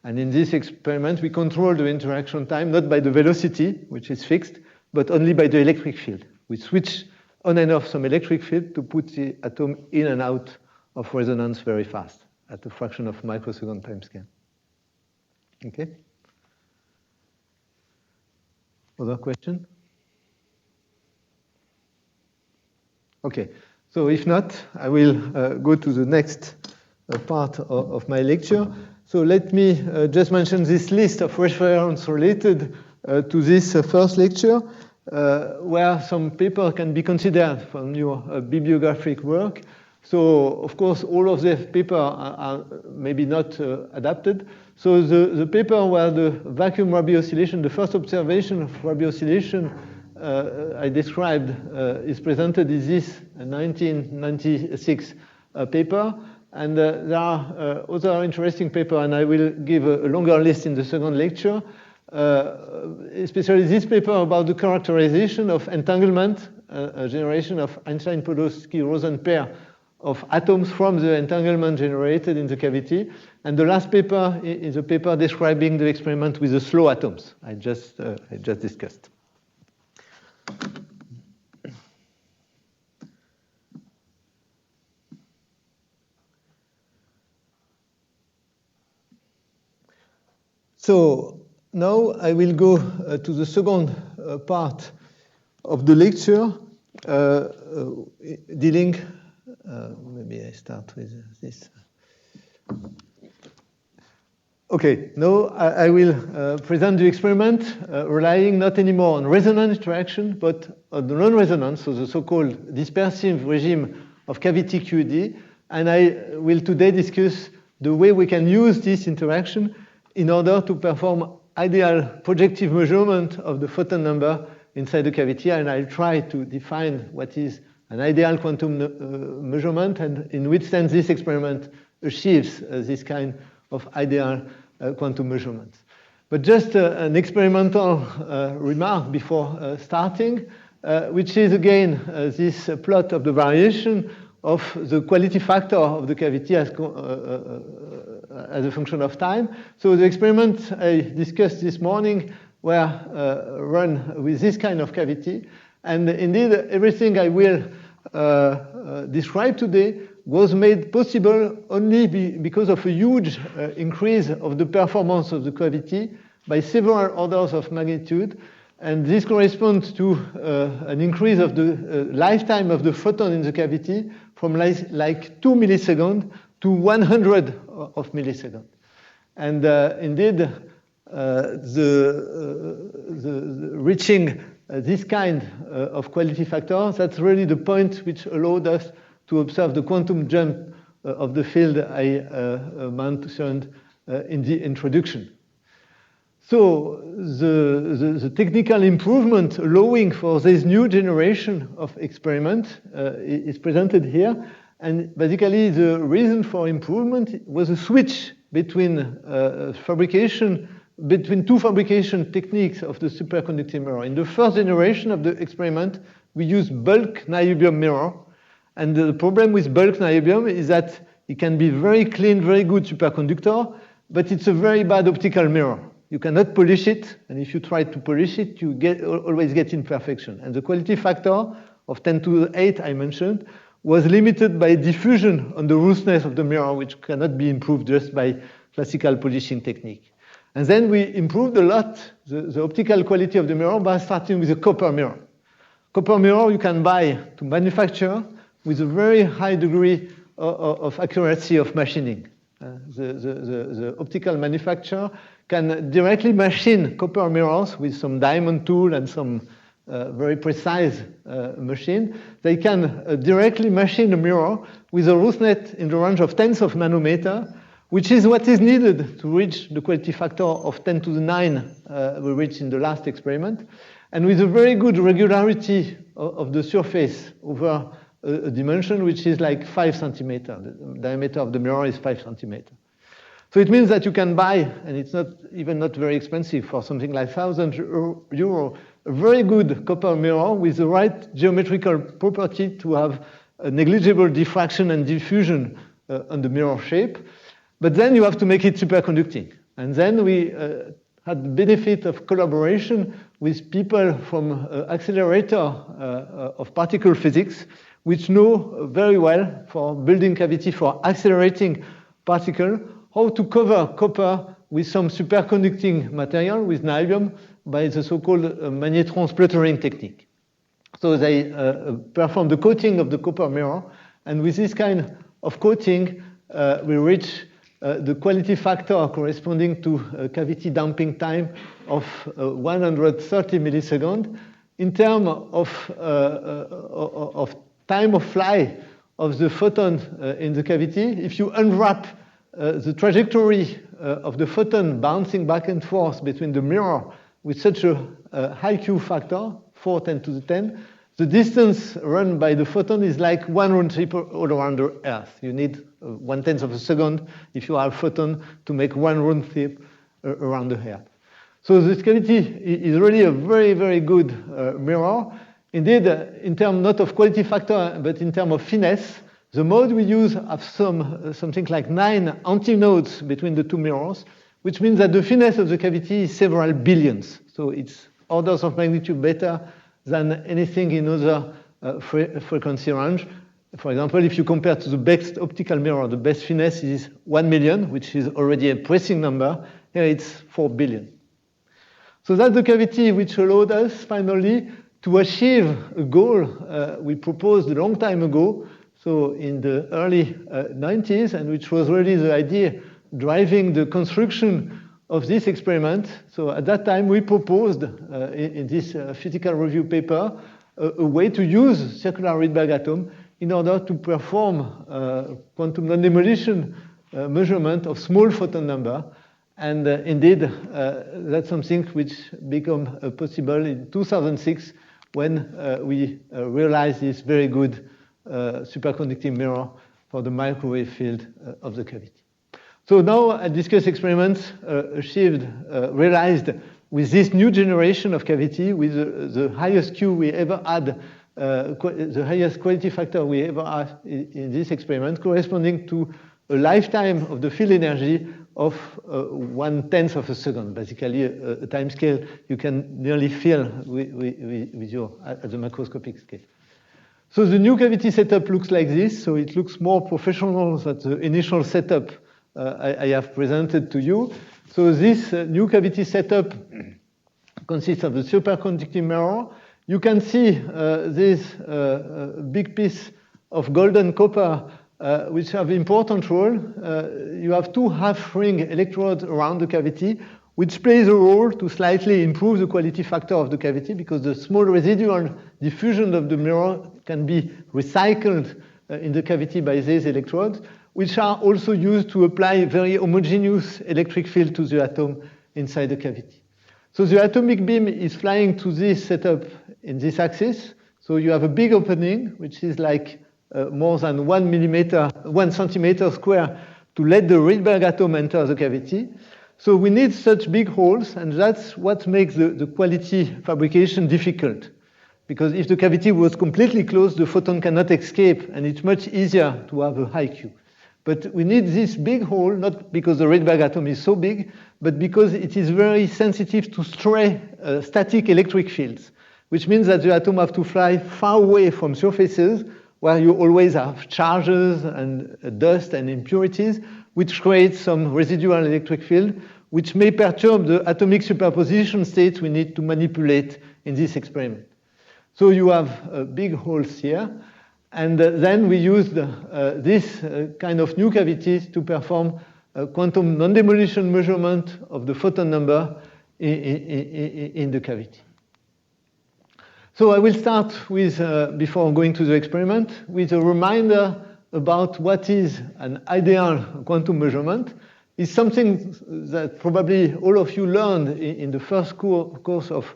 And in this experiment, we control the interaction time not by the velocity, which is fixed, but only by the electric field. We switch on and off some electric field to put the atom in and out of resonance very fast at a fraction of microsecond time scale. Okay? Other question? Okay, so if not, I will go to the next part of my lecture. So let me just mention this list of reference related to this first lecture, where some paper can be considered from your bibliographic work. So, of course, all of the paper are maybe not adapted. So the paper where the vacuum Rabi oscillation, the first observation of Rabi oscillation I described is presented in this 1996 paper. And there are other interesting papers, and I will give a longer list in the second lecture, especially this paper about the characterization of entanglement, a generation of Einstein-Podolsky-Rosen pair of atoms from the entanglement generated in the cavity. And the last paper is a paper describing the experiment with the slow atoms I just discussed. So now I will go to the second part of the lecture, dealing, maybe I start with this. Okay, now I will present the experiment relying not anymore on resonance interaction, but on the non-resonance, so the so-called dispersive regime of cavity QED. And I will today discuss the way we can use this interaction in order to perform ideal projective measurement of the photon number inside the cavity. And I'll try to define what is an ideal quantum measurement and in which sense this experiment achieves this kind of ideal quantum measurements. But just an experimental remark before starting, which is again this plot of the variation of the quality factor of the cavity as a function of time. So the experiments I discussed this morning were run with this kind of cavity. And indeed, everything I will describe today was made possible only because of a huge increase of the performance of the cavity by several orders of magnitude. And this corresponds to an increase of the lifetime of the photon in the cavity from like 2 milliseconds to 100 of milliseconds. And indeed, the reaching this kind of quality factor, that's really the point which allowed us to observe the quantum jump of the field I mentioned in the introduction. So the technical improvement allowing for this new generation of experiment is presented here. And basically, the reason for improvement was a switch between two fabrication techniques of the superconducting mirror. In the first generation of the experiment, we used bulk niobium mirror. And the problem with bulk niobium is that it can be very clean, very good superconductor, but it's a very bad optical mirror. You cannot polish it, and if you try to polish it, you always get imperfection. And the quality factor of 10 to the 8 I mentioned was limited by diffusion on the roughness of the mirror, which cannot be improved just by classical polishing technique. And then we improved a lot the optical quality of the mirror by starting with a copper mirror. Copper mirror you can buy to manufacture with a very high degree of accuracy of machining. The optical manufacturer can directly machine copper mirrors with some diamond tool and some very precise machine. They can directly machine a mirror with a roughness in the range of tens of nanometer, which is what is needed to reach the quality factor of 10 to the 9 we reached in the last experiment, and with a very good regularity of the surface over a dimension which is like 5 centimeters. The diameter of the mirror is 5 centimeters. So it means that you can buy, and it's not very expensive, for something like 1,000 euro, a very good copper mirror with the right geometrical property to have a negligible diffraction and diffusion on the mirror shape. But then you have to make it superconducting. And then we had the benefit of collaboration with people from accelerator of particle physics, which know very well for building cavity for accelerating particle, how to cover copper with some superconducting material, with niobium, by the so-called magnetron spluttering technique. So they perform the coating of the copper mirror, and with this kind of coating, we reach the quality factor corresponding to a cavity damping time of 130 milliseconds. In terms of time of flight of the photon in the cavity, if you unwrap the trajectory of the photon bouncing back and forth between the mirror with such a high Q factor, 4 10 to the 10, the distance run by the photon is like one round trip all around the Earth. You need 1/10 of a second if you have a photon to make one round trip around the Earth. So this cavity is really a very, very good mirror. Indeed, in terms not of quality factor, but in terms of finesse, the mode we use have something like 9 antinodes between the two mirrors, which means that the finesse of the cavity is several billions. So it's orders of magnitude better than anything in other frequency range. For example, if you compare to the best optical mirror, the best finesse is 1 million, which is already a pressing number. Here it's 4 billion. So that's the cavity which allowed us finally to achieve a goal we proposed a long time ago, so in the early 90s, and which was really the idea driving the construction of this experiment. So at that time, we proposed in this physical review paper a way to use circular Rydberg atom in order to perform quantum non-demolition measurement of small photon number. And indeed, that's something which became possible in 2006 when we realized this very good superconducting mirror for the microwave field of the cavity. So now I discuss experiments realized with this new generation of cavity with the highest Q we ever had, the highest quality factor we ever had in this experiment, corresponding to a lifetime of the field energy of 1/10 of a second, basically a time scale you can nearly feel with your at the macroscopic scale. So the new cavity setup looks like this. So it looks more professional than the initial setup I have presented to you. So this new cavity setup consists of the superconducting mirror. You can see this big piece of golden copper which have important role. You have 2 half-ring electrodes around the cavity. which plays a role to slightly improve the quality factor of the cavity because the small residual diffusion of the mirror can be recycled in the cavity by these electrodes, which are also used to apply very homogeneous electric field to the atom inside the cavity. So the atomic beam is flying to this setup in this axis. So you have a big opening, which is like more than 1 centimeter square to let the Rydberg atom enter the cavity. So we need such big holes, and that's what makes the quality fabrication difficult. Because if the cavity was completely closed, the photon cannot escape, and it's much easier to have a high Q. But we need this big hole, not because the Rydberg atom is so big, but because it is very sensitive to stray static electric fields, which means that the atom have to fly far away from surfaces where you always have charges and dust and impurities, which creates some residual electric field, which may perturb the atomic superposition states we need to manipulate in this experiment. So you have big holes here, and then we used this kind of new cavities to perform a quantum non-demolition measurement of the photon number in the cavity. So I will start with, before going to the experiment, with a reminder about what is an ideal quantum measurement. It's something that probably all of you learned in the first course of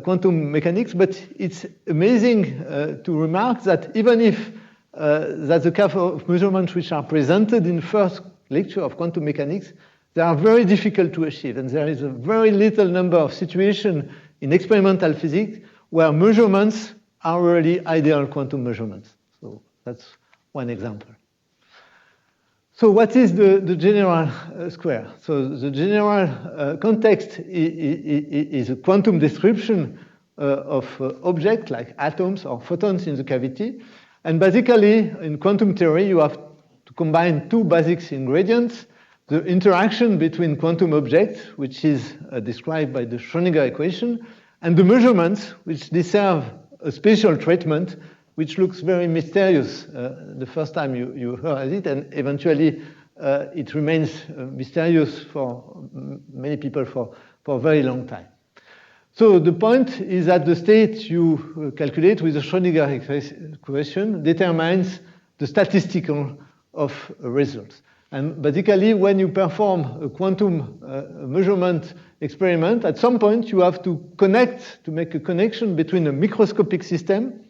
quantum mechanics, but it's amazing to remark that even if that's the kind of measurements which are presented in the first lecture of quantum mechanics, they are very difficult to achieve, and there is a very little number of situations in experimental physics where measurements are really ideal quantum measurements. So that's one example. So what is the general square? So the general context is a quantum description of objects like atoms or photons in the cavity. And basically, in quantum theory, you have to combine two basic ingredients: the interaction between quantum objects, which is described by the Schrödinger equation, and the measurements, which deserve a special treatment, which looks very mysterious the first time you heard it, and eventually it remains mysterious for many people for a very long time. So the point is that the state you calculate with the Schrödinger equation determines the statistical of results. And basically, when you perform a quantum measurement experiment, at some point you have to make a connection between a microscopic system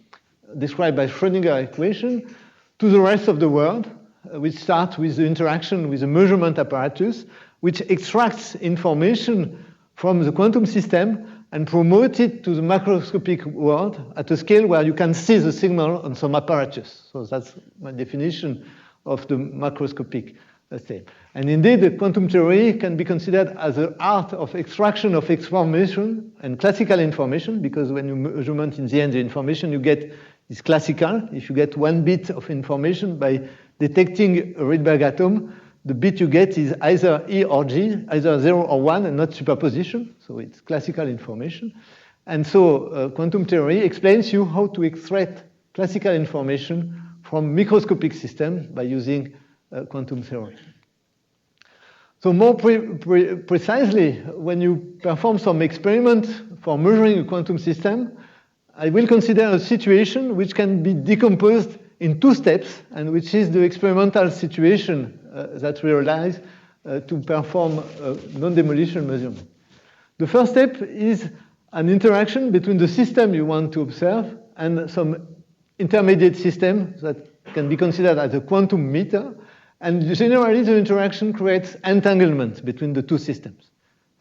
described by Schrödinger equation to the rest of the world, which starts with the interaction with the measurement apparatus, which extracts information from the quantum system and promotes it to the macroscopic world at a scale where you can see the signal on some apparatus. So that's my definition of the macroscopic state. And indeed, the quantum theory can be considered as an art of extraction of information and classical information, because when you measurement in the end, the information you get is classical. If you get 1 bit of information by detecting a Rydberg atom, the bit you get is either E or G, either 0 or 1, and not superposition. So it's classical information. And so quantum theory explains you how to extract classical information from microscopic systems by using quantum theory. So more precisely, when you perform some experiment for measuring a quantum system, I will consider a situation which can be decomposed in 2 steps, and which is the experimental situation that we realize to perform non-demolition measurement. The first step is an interaction between the system you want to observe and some intermediate system that can be considered as a quantum meter. And generally, the interaction creates entanglement between the 2 systems.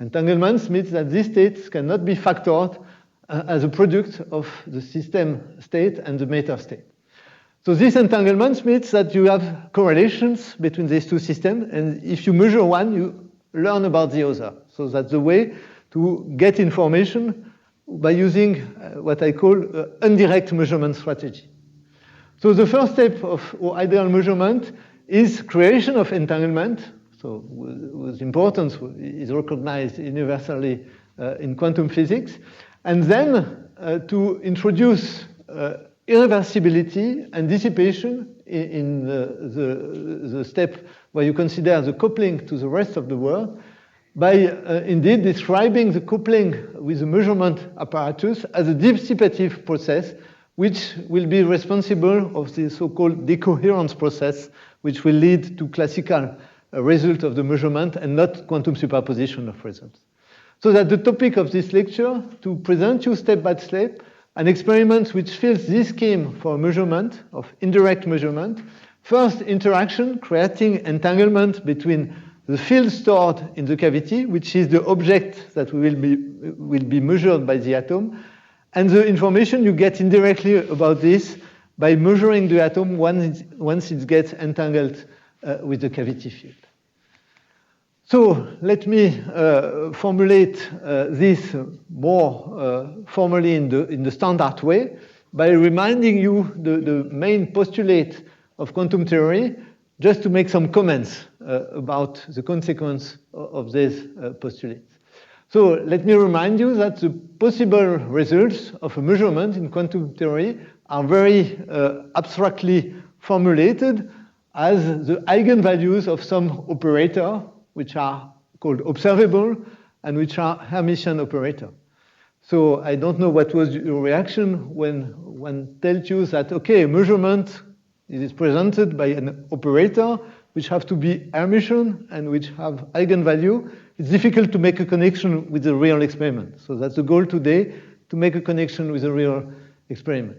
Entanglements means that these states cannot be factored as a product of the system state and the matter state. So this entanglement means that you have correlations between these 2 systems, and if you measure one, you learn about the other. So that's the way to get information by using what I call indirect measurement strategy. So the first step of ideal measurement is creation of entanglement. So with importance is recognized universally in quantum physics. And then to introduce irreversibility and dissipation in the step where you consider the coupling to the rest of the world, by indeed describing the coupling with the measurement apparatus as a dissipative process, which will be responsible of the so-called decoherence process, which will lead to classical result of the measurement and not quantum superposition of results. So that's the topic of this lecture, to present you step by step an experiment which fills this scheme for measurement of indirect measurement. First, interaction, creating entanglement between the field stored in the cavity, which is the object that will be measured by the atom, and the information you get indirectly about this by measuring the atom once it gets entangled with the cavity field. So let me formulate this more formally in the standard way by reminding you the main postulate of quantum theory, just to make some comments about the consequence of these postulates. So let me remind you that the possible results of a measurement in quantum theory are very abstractly formulated as the eigenvalues of some operator, which are called observable and which are Hermitian operator. So I don't know what was your reaction when one tells you that, okay, a measurement is presented by an operator which have to be Hermitian and which have eigenvalue. It's difficult to make a connection with the real experiment. So that's the goal today, to make a connection with a real experiment.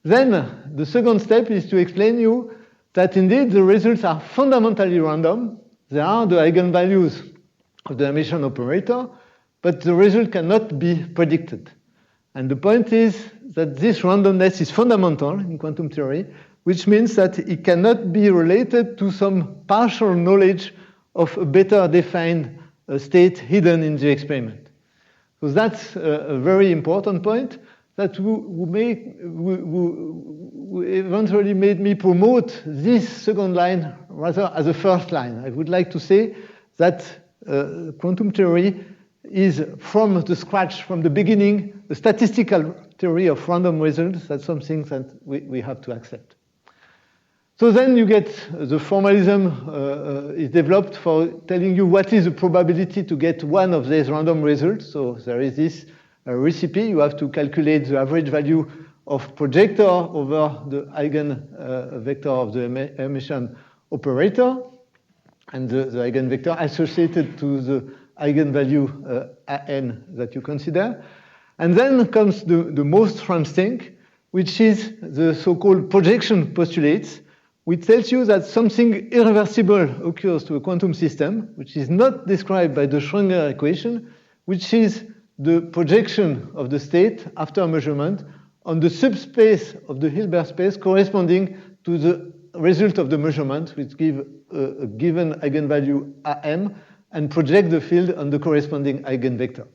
Then the second step is to explain you that indeed the results are fundamentally random. They are the eigenvalues of the Hermitian operator, but the result cannot be predicted. And the point is that this randomness is fundamental in quantum theory, which means that it cannot be related to some partial knowledge of a better defined state hidden in the experiment. So that's a very important point that eventually made me promote this second line rather as a first line. I would like to say that quantum theory is from the scratch, from the beginning, a statistical theory of random results. That's something that we have to accept. So then you get the formalism is developed for telling you what is the probability to get one of these random results. So there is this recipe. You have to calculate the average value of projector over the eigenvector of the Hermitian operator and the eigenvector associated to the eigenvalue n that you consider. And then comes the most strange thing, which is the so-called projection postulates, which tells you that something irreversible occurs to a quantum system, which is not described by the Schrödinger equation, which is the projection of the state after measurement on the subspace of the Hilbert space corresponding to the result of the measurement, which give a given eigenvalue Am, and project the field on the corresponding eigenvector.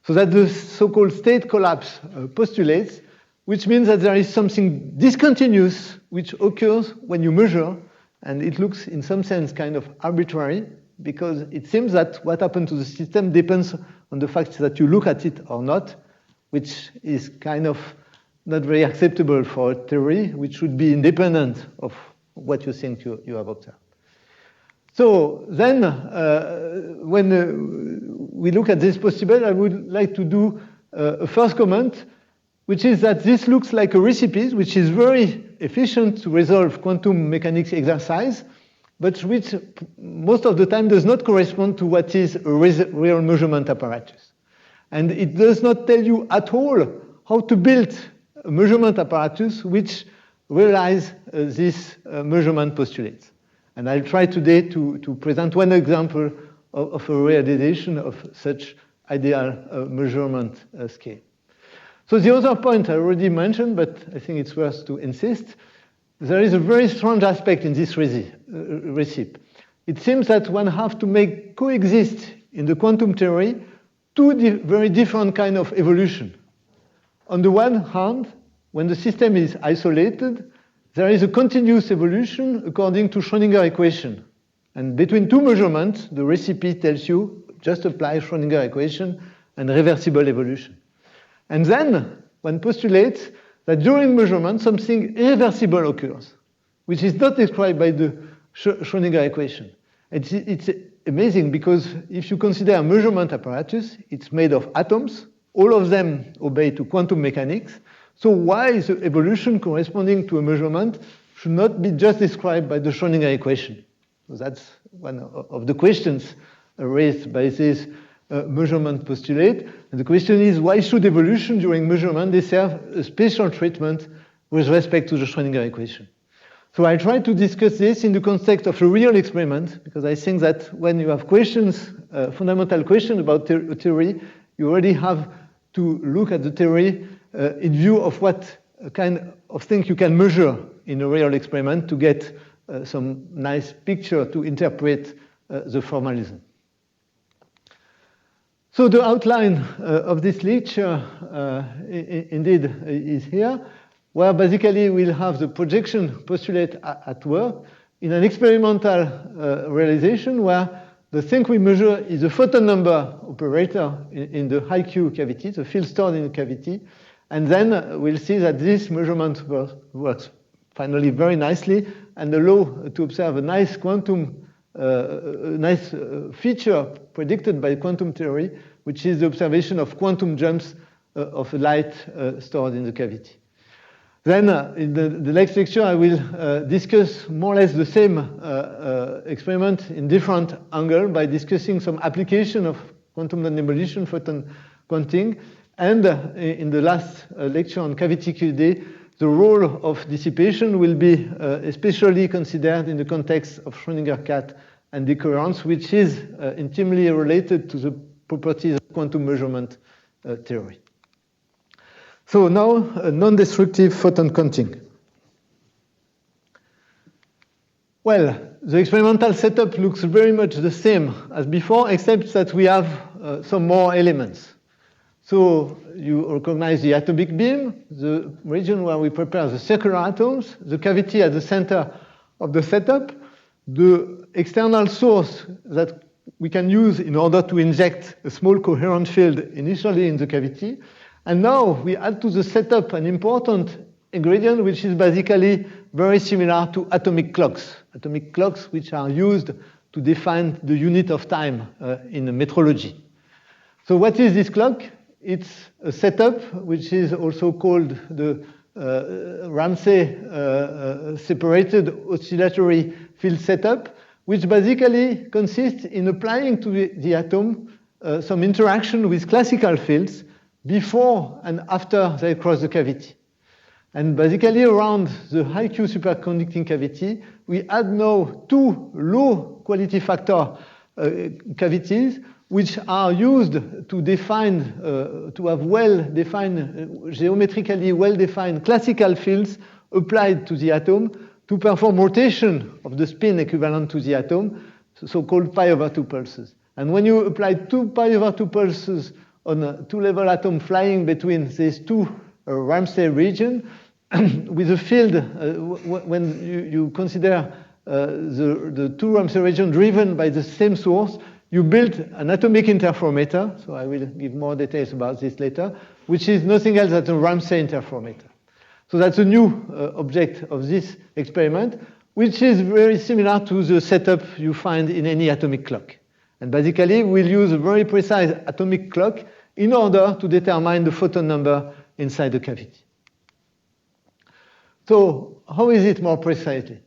So that the so-called state collapse postulates, which means that there is something discontinuous which occurs when you measure, and it looks in some sense kind of arbitrary, because it seems that what happened to the system depends on the fact that you look at it or not, which is kind of not very acceptable for a theory, which should be independent of what you think you have observed. So then, when we look at this possible, I would like to do a first comment, which is that this looks like a recipe, which is very efficient to resolve quantum mechanics exercise, but which most of the time does not correspond to what is a real measurement apparatus. And it does not tell you at all how to build a measurement apparatus which realize these measurement postulates. And I'll try today to present one example of a realization of such ideal measurement scale. So the other point I already mentioned, but I think it's worth to insist, there is a very strange aspect in this recipe. It seems that one has to make coexist in the quantum theory two very different kind of evolution. On the one hand, when the system is isolated, there is a continuous evolution according to Schrödinger equation. And between two measurements, the recipe tells you just apply Schrödinger equation and reversible evolution. And then one postulates that during measurement, something irreversible occurs, which is not described by the Schrödinger equation. It's amazing because if you consider a measurement apparatus, it's made of atoms. All of them obey to quantum mechanics. So why the evolution corresponding to a measurement should not be just described by the Schrödinger equation? So that's one of the questions raised by this measurement postulate. And the question is, why should evolution during measurement deserve a special treatment with respect to the Schrödinger equation? So I try to discuss this in the context of a real experiment, because I think that when you have questions, fundamental questions about theory, you already have to look at the theory in view of what kind of things you can measure in a real experiment to get some nice picture to interpret the formalism. So the outline of this lecture indeed is here, where basically we'll have the projection postulate at work in an experimental realization where the thing we measure is the photon number operator in the high Q cavity, the field stored in the cavity, and then we'll see that this measurement works finally very nicely and allow to observe a nice quantum feature predicted by quantum theory, which is the observation of quantum jumps of light stored in the cavity. Then in the next lecture, I will discuss more or less the same experiment in different angle by discussing some application of quantum non-demolition photon counting. And in the last lecture on cavity QED, the role of dissipation will be especially considered in the context of Schrödinger cat and decoherence, which is intimately related to the properties of quantum measurement theory. So now, non-destructive photon counting. Well, the experimental setup looks very much the same as before, except that we have some more elements. So you recognize the atomic beam, the region where we prepare the circular atoms, the cavity at the center of the setup, the external source that we can use in order to inject a small coherent field initially in the cavity. And now we add to the setup an important ingredient, which is basically very similar to atomic clocks which are used to define the unit of time in metrology. So what is this clock? It's a setup which is also called the Ramsey separated oscillatory field setup, which basically consists in applying to the atom some interaction with classical fields before and after they cross the cavity. And basically around the high Q superconducting cavity, we add now two low quality factor cavities which are used to define, to have well-defined, geometrically well-defined classical fields applied to the atom to perform rotation of the spin equivalent to the atom, so-called pi/2 pulses. And when you apply 2 pi/2 pulses on a two-level atom flying between these two Ramsey regions, with a field, when you consider the two Ramsey regions driven by the same source, you build an atomic interferometer, so I will give more details about this later, which is nothing else than a Ramsey interferometer. So that's a new object of this experiment, which is very similar to the setup you find in any atomic clock. And basically, we'll use a very precise atomic clock in order to determine the photon number inside the cavity. So how is it more precisely?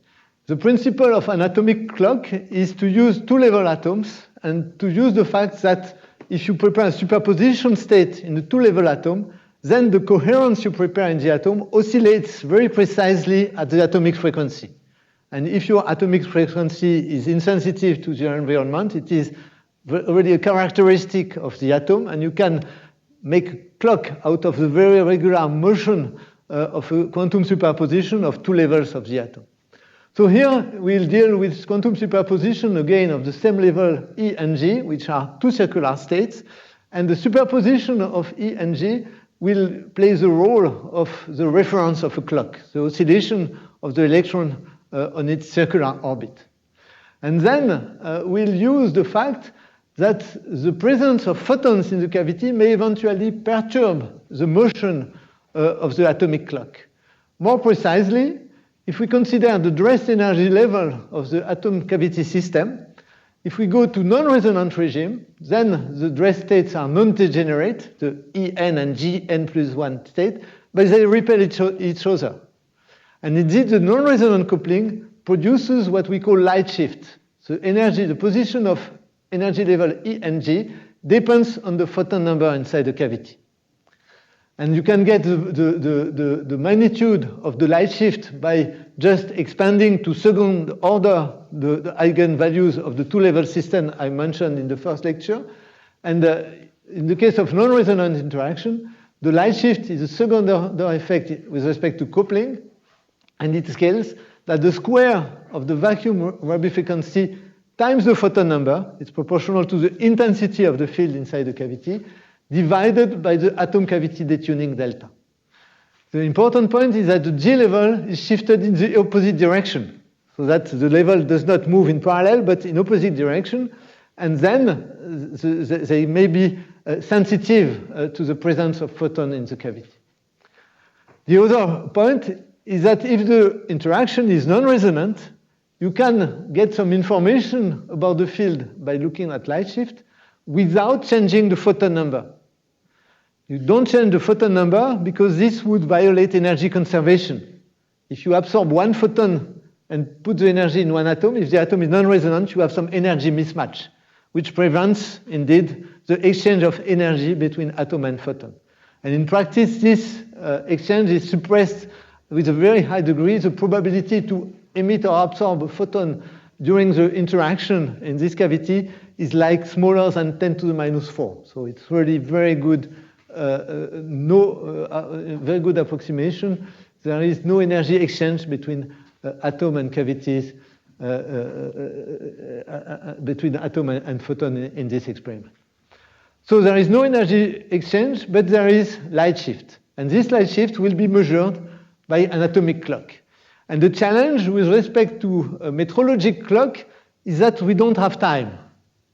The principle of an atomic clock is to use two-level atoms and to use the fact that if you prepare a superposition state in the two-level atom, then the coherence you prepare in the atom oscillates very precisely at the atomic frequency. And if your atomic frequency is insensitive to the environment, it is already a characteristic of the atom, and you can make a clock out of the very regular motion of a quantum superposition of two levels of the atom. So here we'll deal with quantum superposition again of the same level E and G, which are two circular states, and the superposition of E and G will play the role of the reference of a clock, the oscillation of the electron on its circular orbit. And then we'll use the fact that the presence of photons in the cavity may eventually perturb the motion of the atomic clock. More precisely, if we consider the dress energy level of the atom cavity system, If we go to non-resonant regime, then the dress states are non-degenerate, the En and Gn plus 1 state, but they repel each other. And indeed, the non-resonant coupling produces what we call light shift. So energy, the position of energy level E and G depends on the photon number inside the cavity. And you can get the magnitude of the light shift by just expanding to second order the eigenvalues of the two-level system I mentioned in the first lecture. And in the case of non-resonant interaction, the light shift is a second order effect with respect to coupling, and it scales that the square of the vacuum Rabi frequency times the photon number, it's proportional to the intensity of the field inside the cavity, divided by the atom cavity detuning delta. The important point is that the G level is shifted in the opposite direction, so that the level does not move in parallel, but in opposite direction, and then they may be sensitive to the presence of photon in the cavity. The other point is that if the interaction is non-resonant, you can get some information about the field by looking at light shift without changing the photon number. You don't change the photon number because this would violate energy conservation. If you absorb one photon and put the energy in one atom, if the atom is non-resonant, you have some energy mismatch, which prevents, indeed, the exchange of energy between atom and photon. And in practice, this exchange is suppressed with a very high degree. The probability to emit or absorb a photon during the interaction in this cavity is like smaller than 10 to the minus 4. So it's really very good, very good approximation. There is no energy exchange between atom and cavities, between atom and photon in this experiment. So there is no energy exchange, but there is light shift. And this light shift will be measured by an atomic clock. And the challenge with respect to a metrologic clock is that we don't have time.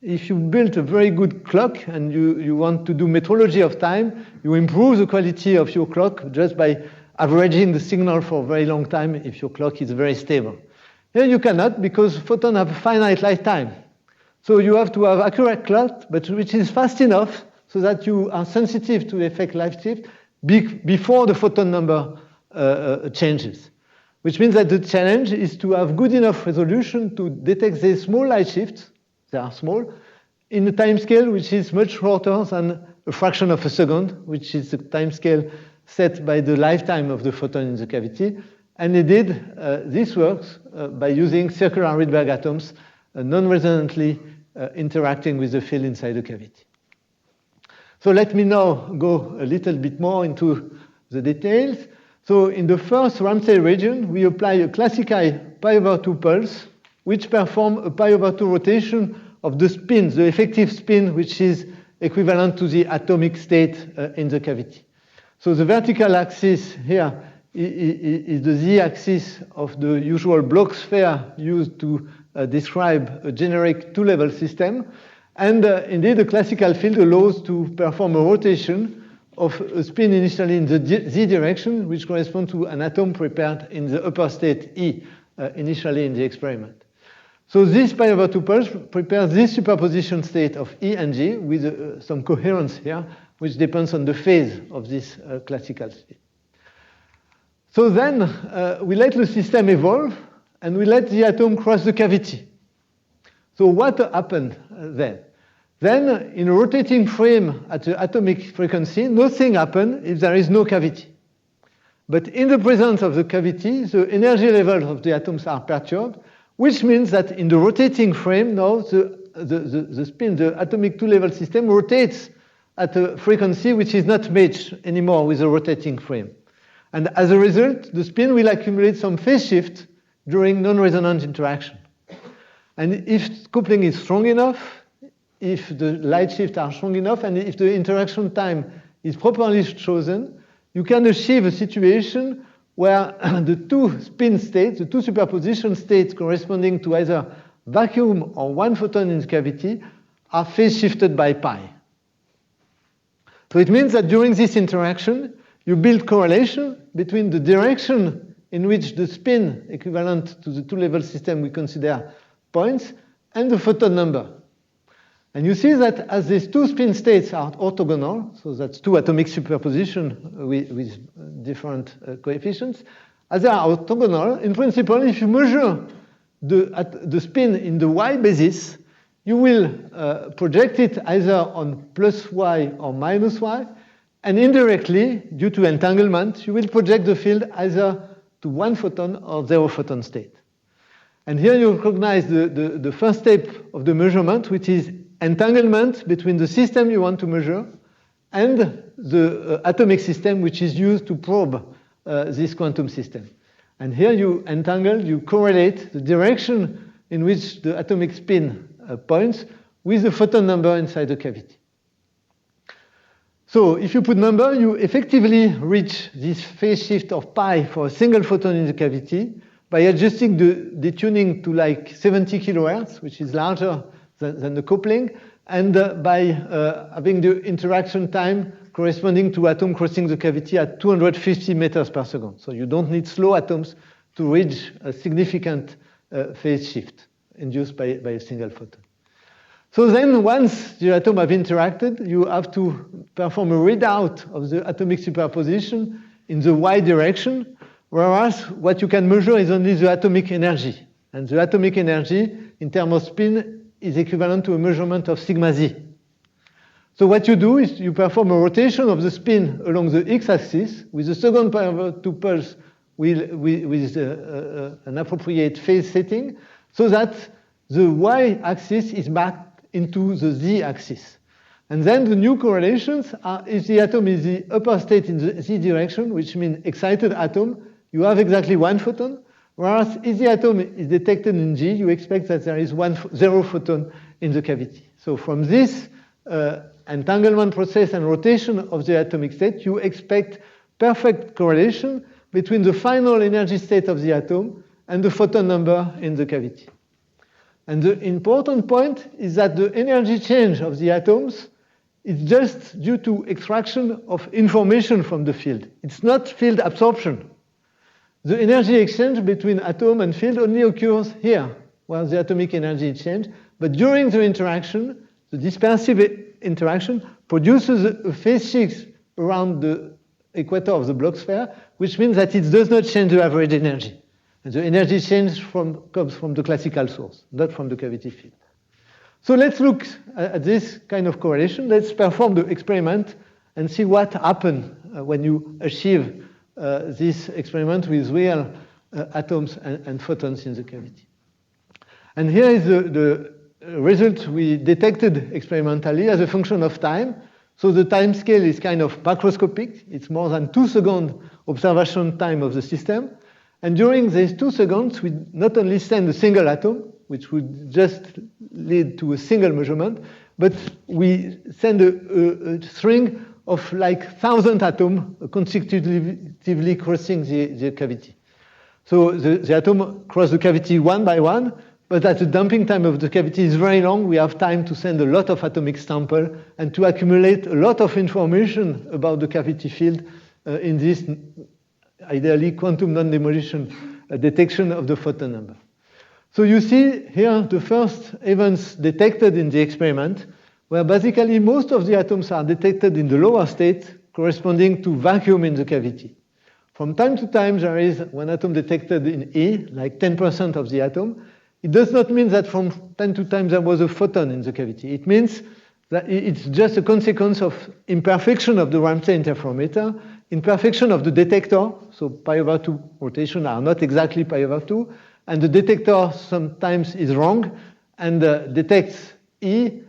If you build a very good clock and you want to do metrology of time, you improve the quality of your clock just by averaging the signal for a very long time if your clock is very stable. Here you cannot, because photons have a finite lifetime. So you have to have accurate clock, but which is fast enough so that you are sensitive to the effect light shift before the photon number changes. Which means that the challenge is to have good enough resolution to detect these small light shifts, they are small, in a time scale which is much shorter than a fraction of a second, which is the time scale set by the lifetime of the photon in the cavity. And indeed, this works by using circular Rydberg atoms non-resonantly interacting with the field inside the cavity. So let me now go a little bit more into the details. So in the first Ramsey region, we apply a classical pi/2 pulse, which perform a pi/2 rotation of the spin, the effective spin, which is equivalent to the atomic state in the cavity. So the vertical axis here is the z-axis of the usual Bloch sphere used to describe a generic two-level system. And indeed, the classical field allows to perform a rotation of a spin initially in the z direction, which corresponds to an atom prepared in the upper state E initially in the experiment. So this pi/2 pulse prepares this superposition state of E and G with some coherence here, which depends on the phase of this classical state. So then we let the system evolve, and we let the atom cross the cavity. So what happened then? Then, in a rotating frame at the atomic frequency, nothing happens if there is no cavity. But in the presence of the cavity, the energy levels of the atoms are perturbed, which means that in the rotating frame now, the spin, the atomic two-level system rotates at a frequency which is not matched anymore with the rotating frame. And as a result, the spin will accumulate some phase shift during non-resonant interaction. And if coupling is strong enough, if the light shifts are strong enough, and if the interaction time is properly chosen, you can achieve a situation where the two spin states, the two superposition states corresponding to either vacuum or one photon in the cavity, are phase shifted by pi. So it means that during this interaction, you build correlation between the direction in which the spin equivalent to the two-level system we consider points and the photon number. And you see that as these two spin states are orthogonal, so that's two atomic superposition with different coefficients, as they are orthogonal, in principle, if you measure the spin in the y basis, you will project it either on plus y or minus y, and indirectly, due to entanglement, you will project the field either to 1 photon or 0 photon state. And here you recognize the first step of the measurement, which is entanglement between the system you want to measure and the atomic system which is used to probe this quantum system. And here you entangle, you correlate the direction in which the atomic spin points with the photon number inside the cavity. So if you put number, you effectively reach this phase shift of pi for a single photon in the cavity by adjusting the tuning to like 70 kilohertz, which is larger than the coupling, and by having the interaction time corresponding to atom crossing the cavity at 250 meters per second. So you don't need slow atoms to reach a significant phase shift induced by a single photon. So then once the atoms have interacted, you have to perform a readout of the atomic superposition in the y direction, whereas what you can measure is only the atomic energy. And the atomic energy in terms of spin is equivalent to a measurement of sigma z. So what you do is you perform a rotation of the spin along the x-axis with the second power 2 pulse with an appropriate phase setting, so that the y-axis is back into the z-axis. And then the new correlations are if the atom is the upper state in the z direction, which means excited atom, you have exactly 1 photon, whereas if the atom is detected in G, you expect that there is 0 photon in the cavity. So from this entanglement process and rotation of the atomic state, you expect perfect correlation between the final energy state of the atom and the photon number in the cavity. And the important point is that the energy change of the atoms is just due to extraction of information from the field. It's not field absorption. The energy exchange between atom and field only occurs here, where the atomic energy is changed. But during the interaction, the dispersive interaction produces a phase shift around the equator of the Bloch sphere, which means that it does not change the average energy. And the energy change comes from the classical source, not from the cavity field. So let's look at this kind of correlation. Let's perform the experiment and see what happens when you achieve this experiment with real atoms and photons in the cavity. And here is the result we detected experimentally as a function of time. So the time scale is kind of macroscopic. It's more than 2 seconds observation time of the system. And during these 2 seconds, we not only send a single atom, which would just lead to a single measurement, but we send a string of like 1,000 atoms consecutively crossing the cavity. So the atom cross the cavity one by one, but as the damping time of the cavity is very long, we have time to send a lot of atomic sample and to accumulate a lot of information about the cavity field in this ideally quantum non-demolition detection of the photon number. So you see here the first events detected in the experiment, where basically most of the atoms are detected in the lower state corresponding to vacuum in the cavity. From time to time, there is one atom detected in E, like 10% of the atom. It does not mean that from time to time there was a photon in the cavity. It means that it's just a consequence of imperfection of the Ramsey interferometer, imperfection of the detector, so pi over 2 rotation are not exactly pi over 2, and the detector sometimes is wrong and detects E,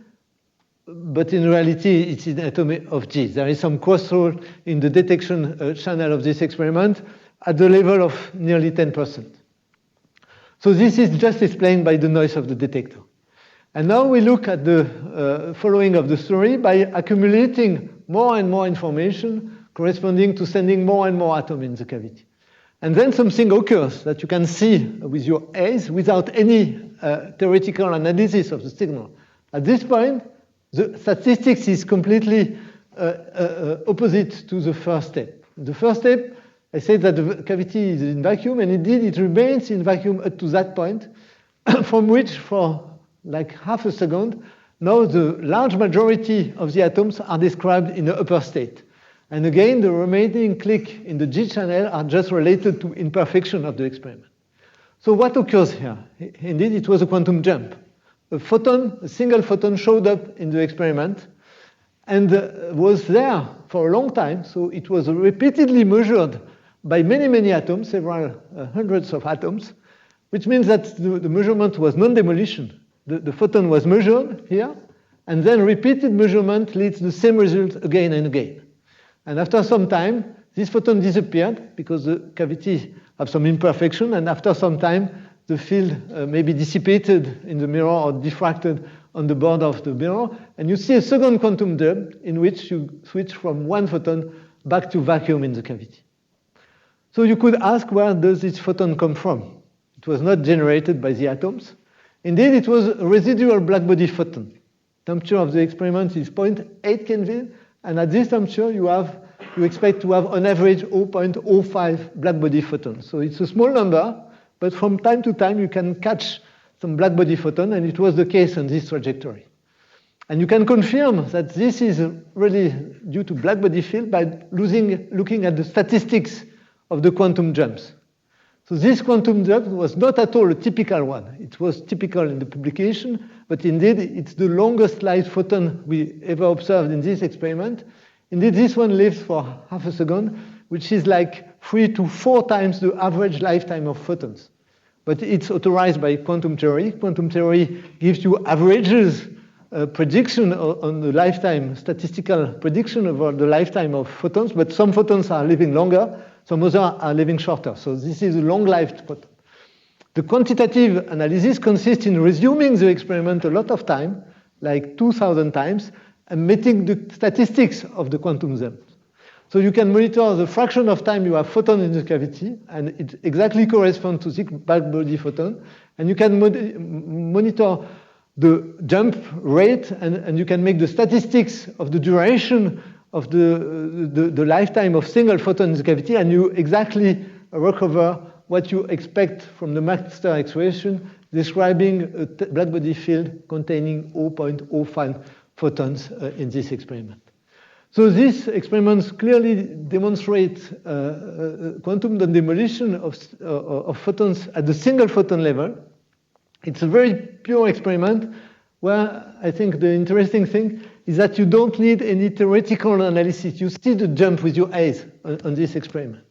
but in reality it's an atom of G. There is some crossroad in the detection channel of this experiment at the level of nearly 10%. So this is just explained by the noise of the detector. And now we look at the following of the story by accumulating more and more information corresponding to sending more and more atoms in the cavity. And then something occurs that you can see with your eyes without any theoretical analysis of the signal. At this point, the statistics is completely opposite to the first step. The first step, I said that the cavity is in vacuum, and indeed it remains in vacuum up to that point, from which for like half a second, now the large majority of the atoms are described in the upper state. And again, the remaining click in the G channel are just related to imperfection of the experiment. So what occurs here? Indeed, it was a quantum jump. A single photon showed up in the experiment and was there for a long time. So it was repeatedly measured by many, many atoms, several hundreds of atoms, which means that the measurement was non-demolition. The photon was measured here, and then repeated measurement leads to the same result again and again. And after some time, this photon disappeared because the cavity have some imperfection, and after some time, the field may be dissipated in the mirror or diffracted on the border of the mirror, and you see a second quantum jump in which you switch from one photon back to vacuum in the cavity. So you could ask, where does this photon come from? It was not generated by the atoms. Indeed, it was a residual blackbody photon. Temperature of the experiment is 0.8 Kelvin, and at this temperature you expect to have on average 0.05 blackbody photons. So it's a small number, but from time to time you can catch some blackbody photon, and it was the case on this trajectory. And you can confirm that this is really due to blackbody field by looking at the statistics of the quantum jumps. So this quantum jump was not at all a typical one. It was typical in the publication, but indeed it's the longest light photon we ever observed in this experiment. Indeed, this one lives for half a second, which is like 3 to 4 times the average lifetime of photons. But it's authorized by quantum theory. Quantum theory gives you averages, prediction on the lifetime, statistical prediction about the lifetime of photons, but some photons are living longer, some others are living shorter. So this is a long-lived photon. The quantitative analysis consists in resuming the experiment a lot of time, like 2,000 times, and meeting the statistics of the quantum jump. So you can monitor the fraction of time you have photon in the cavity, and it exactly corresponds to the blackbody photon. And you can monitor the jump rate, and you can make the statistics of the duration of the lifetime of single photon in the cavity, and you exactly recover what you expect from the master expression describing a blackbody field containing 0.05 photons in this experiment. So these experiments clearly demonstrate quantum non-demolition of photons at the single photon level. It's a very pure experiment where I think the interesting thing is that you don't need any theoretical analysis. You see the jump with your eyes on this experiment.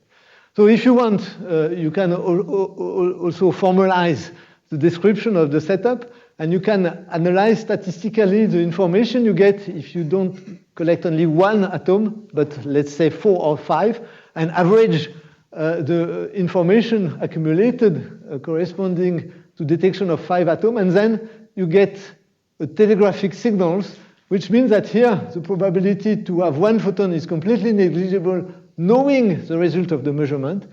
So if you want, you can also formalize the description of the setup, and you can analyze statistically the information you get if you don't collect only one atom, but let's say 4 or 5, and average the information accumulated corresponding to detection of 5 atoms, and then you get a telegraphic signals, which means that here the probability to have one photon is completely negligible, knowing the result of the measurement,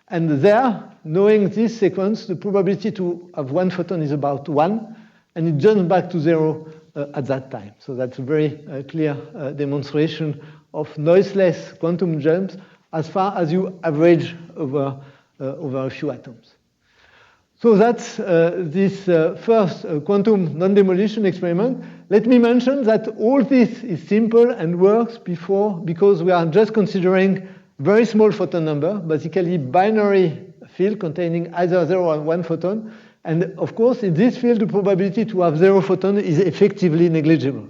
and there, knowing this sequence, the probability to have one photon is about 1, and it jumps back to 0 at that time. So that's a very clear demonstration of noiseless quantum jumps as far as you average over a few atoms. So that's this first quantum non-demolition experiment. Let me mention that all this is simple and works because we are just considering very small photon number, basically binary field containing either 0 or 1 photon. And of course, in this field, the probability to have 0 photon is effectively negligible.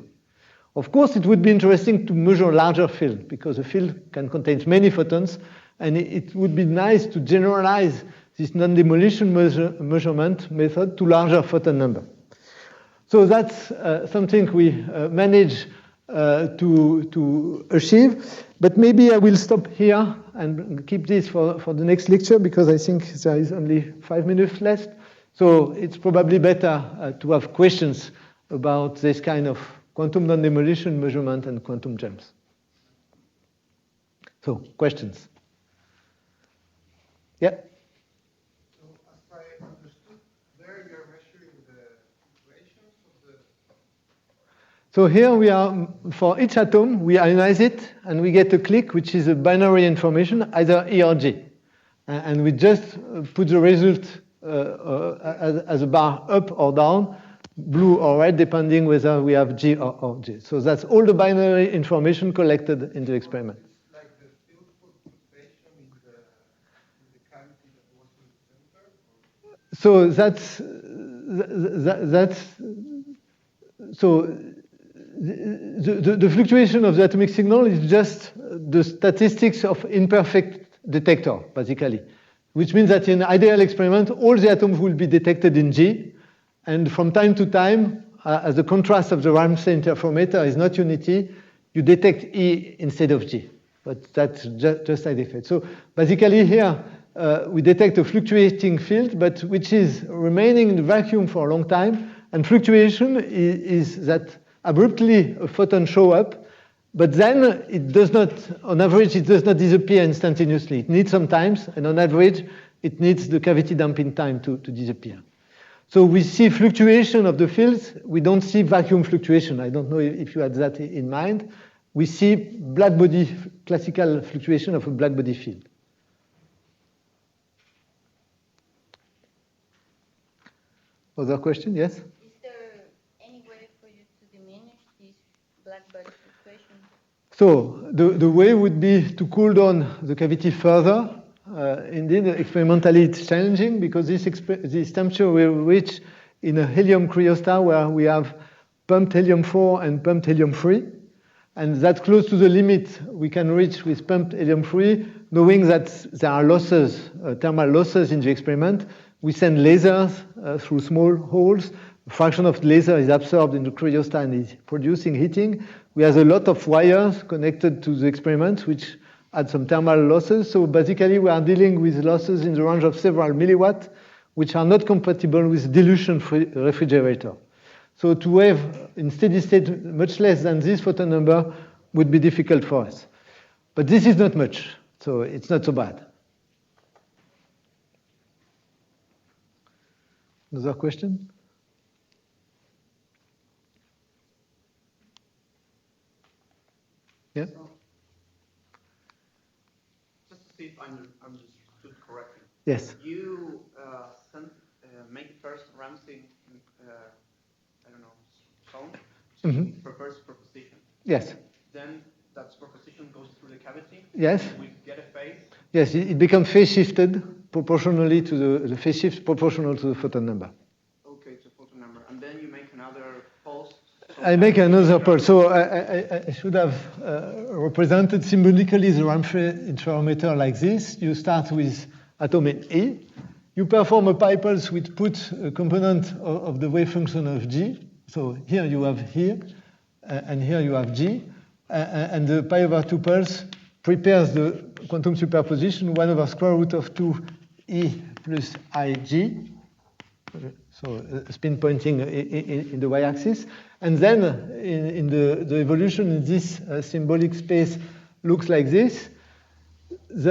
Of course, it would be interesting to measure a larger field because a field can contain many photons, and it would be nice to generalize this non-demolition measurement method to larger photon number. So that's something we managed to achieve. But maybe I will stop here and keep this for the next lecture because I think there is only 5 minutes left. So it's probably better to have questions about this kind of quantum non-demolition measurement and quantum jumps. So, questions? Yeah? So, as I understood, there you're measuring the equations of the... So here we are, for each atom, we ionize it, and we get a click, which is a binary information, either E or G. And we just put the result as a bar up or down blue or red, depending whether we have G or G. So that's all the binary information collected in the experiment. It's like the field fluctuation in the cavity that was in the center? So the fluctuation of the atomic signal is just the statistics of imperfect detector, basically, which means that in ideal experiment, all the atoms will be detected in G, and from time to time, as the contrast of the Ramsey interferometer is not unity, you detect E instead of G. But that's just side effect. So basically here, we detect a fluctuating field, but which is remaining in the vacuum for a long time. And fluctuation is that abruptly a photon show up, but then it does not, on average, it does not disappear instantaneously. It needs some time, and on average, it needs the cavity damping time to disappear. So we see fluctuation of the fields. We don't see vacuum fluctuation. I don't know if you had that in mind. We see black body, classical fluctuation of a black body field. Other question? Yes? Is there any way for you to diminish this black body fluctuation? So the way would be to cool down the cavity further. Indeed, experimentally it's challenging because this temperature will reach in a helium cryostat where we have pumped helium-4 and pumped helium-3. And that's close to the limit we can reach with pumped helium-3, knowing that there are losses, thermal losses in the experiment. We send lasers through small holes. A fraction of the laser is absorbed in the cryostat and is producing heating. We have a lot of wires connected to the experiment, which add some thermal losses. So basically, we are dealing with losses in the range of several milliwatt, which are not compatible with dilution-free refrigerator. So to have in steady state much less than this photon number would be difficult for us. But this is not much, so it's not so bad. Another question? Yeah? Just to see if I'm understood correctly. Yes. You make first Ramsey, I don't know, zone, reverse superposition. Yes. Then that superposition goes through the cavity. Yes. We get a phase. Yes, it becomes phase shifted proportionally to the phase shift proportional to the photon number. Okay, to photon number. And then you make another pulse. I make another pulse. So I should have represented symbolically the Ramsey interferometer like this. You start with atom in E. You perform a pi pulse which puts a component of the wave function of G. So here you have here, and here you have G. And the pi over 2 pulse prepares the quantum superposition 1 over square root of 2 E plus IG. So spin pointing in the y-axis. And then in the evolution in this symbolic space looks like this. You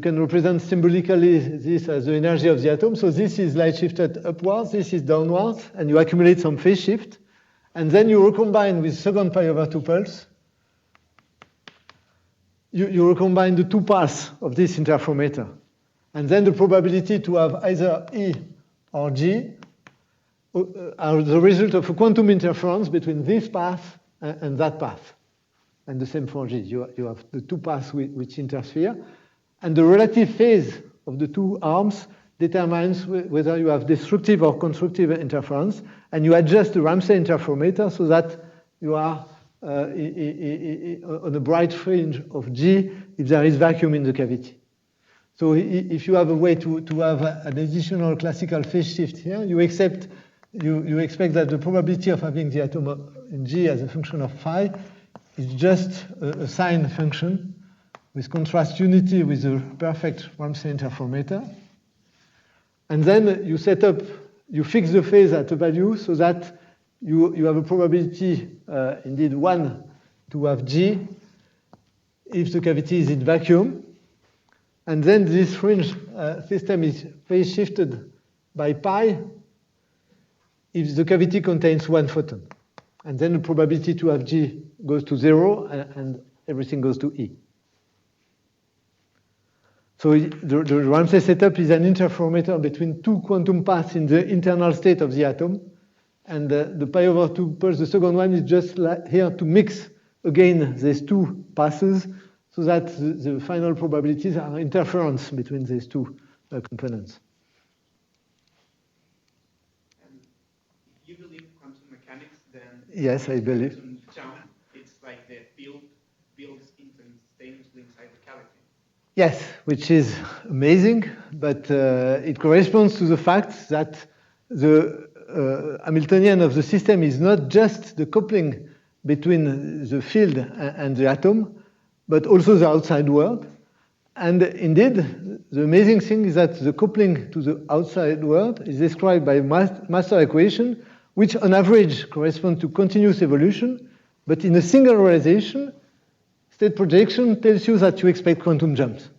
can represent symbolically this as the energy of the atom. So this is light shifted upwards, this is downwards, and you accumulate some phase shift. And then you recombine with second pi over 2 pulse. You recombine the two paths of this interferometer. And then the probability to have either E or G are the result of a quantum interference between this path and that path. And the same for G. You have the two paths which interfere. And the relative phase of the two arms determines whether you have destructive or constructive interference. And you adjust the Ramsey interferometer so that you are on a bright fringe of G if there is vacuum in the cavity. So if you have a way to have an additional classical phase shift here, you expect that the probability of having the atom in G as a function of phi is just a sine function with contrast unity with the perfect Ramsey interferometer. And then you fix the phase at a value so that you have a probability, indeed 1, to have G if the cavity is in vacuum. And then this fringe system is phase shifted by pi if the cavity contains 1 photon. And then the probability to have G goes to 0 and everything goes to E. So the Ramsey setup is an interferometer between two quantum paths in the internal state of the atom. And the pi/2 pulse, the second one, is just here to mix again these two passes so that the final probabilities are interference between these two components. And if you believe quantum mechanics, then yes, I believe. Quantum jump, it's like the field builds instantaneously inside the cavity. Yes, which is amazing, but it corresponds to the fact that the Hamiltonian of the system is not just the coupling between the field and the atom, but also the outside world. And indeed, the amazing thing is that the coupling to the outside world is described by master equation, which on average correspond to continuous evolution, but in a single realization, state projection tells you that you expect quantum jumps.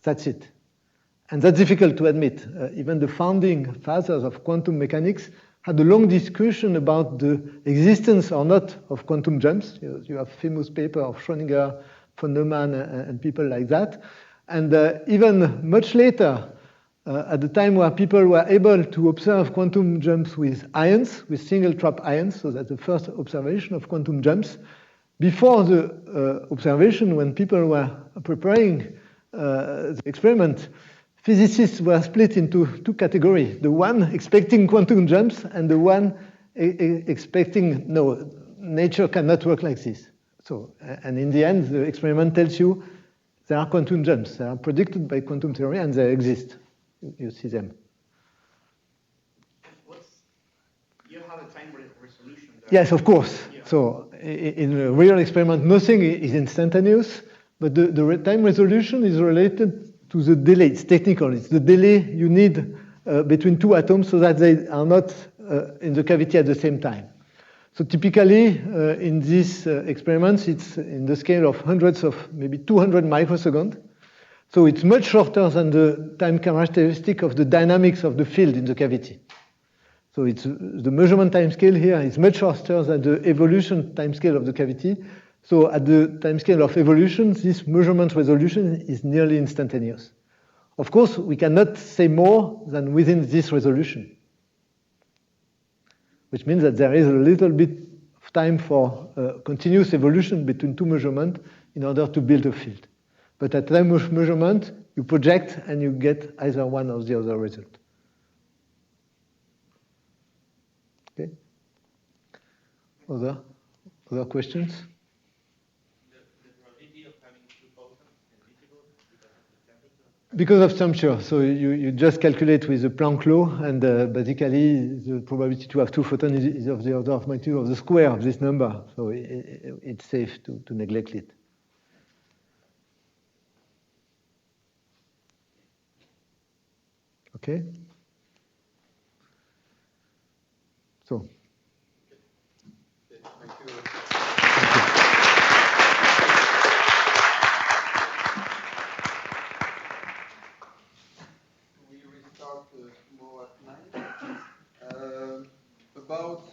That's it. And that's difficult to admit. Even the founding fathers of quantum mechanics had a long discussion about the existence or not of quantum jumps. You have famous paper of Schrödinger, von Neumann, and people like that. And even much later, at the time where people were able to observe quantum jumps with ions, with single trap ions, so that's the first observation of quantum jumps. Before the observation, when people were preparing the experiment, physicists were split into two categories. The one expecting quantum jumps and the one expecting, no, nature cannot work like this. So, and in the end, the experiment tells you there are quantum jumps. They are predicted by quantum theory and they exist. You see them. You have a time resolution there. Yes, of course. Yeah. So in a real experiment, nothing is instantaneous, but the time resolution is related to the delay. It's technical. It's the delay you need between two atoms so that they are not in the cavity at the same time. So typically, in these experiments, it's in the scale of hundreds of, maybe 200 microseconds. So it's much shorter than the time characteristic of the dynamics of the field in the cavity. So it's the measurement time scale here is much faster than the evolution time scale of the cavity. So at the time scale of evolution, this measurement resolution is nearly instantaneous. Of course, we cannot say more than within this resolution, which means that there is a little bit of time for continuous evolution between two measurements in order to build a field. But at time of measurement, you project and you get either one or the other result. Okay? Other questions? The probability of having two photons is visible because of the temperature? Because of temperature. So you just calculate with the Planck law, and basically the probability to have two photons is of the order of magnitude of the square of this number. So it's safe to neglect it. Okay? So. Thank you. We restart tomorrow at 9. About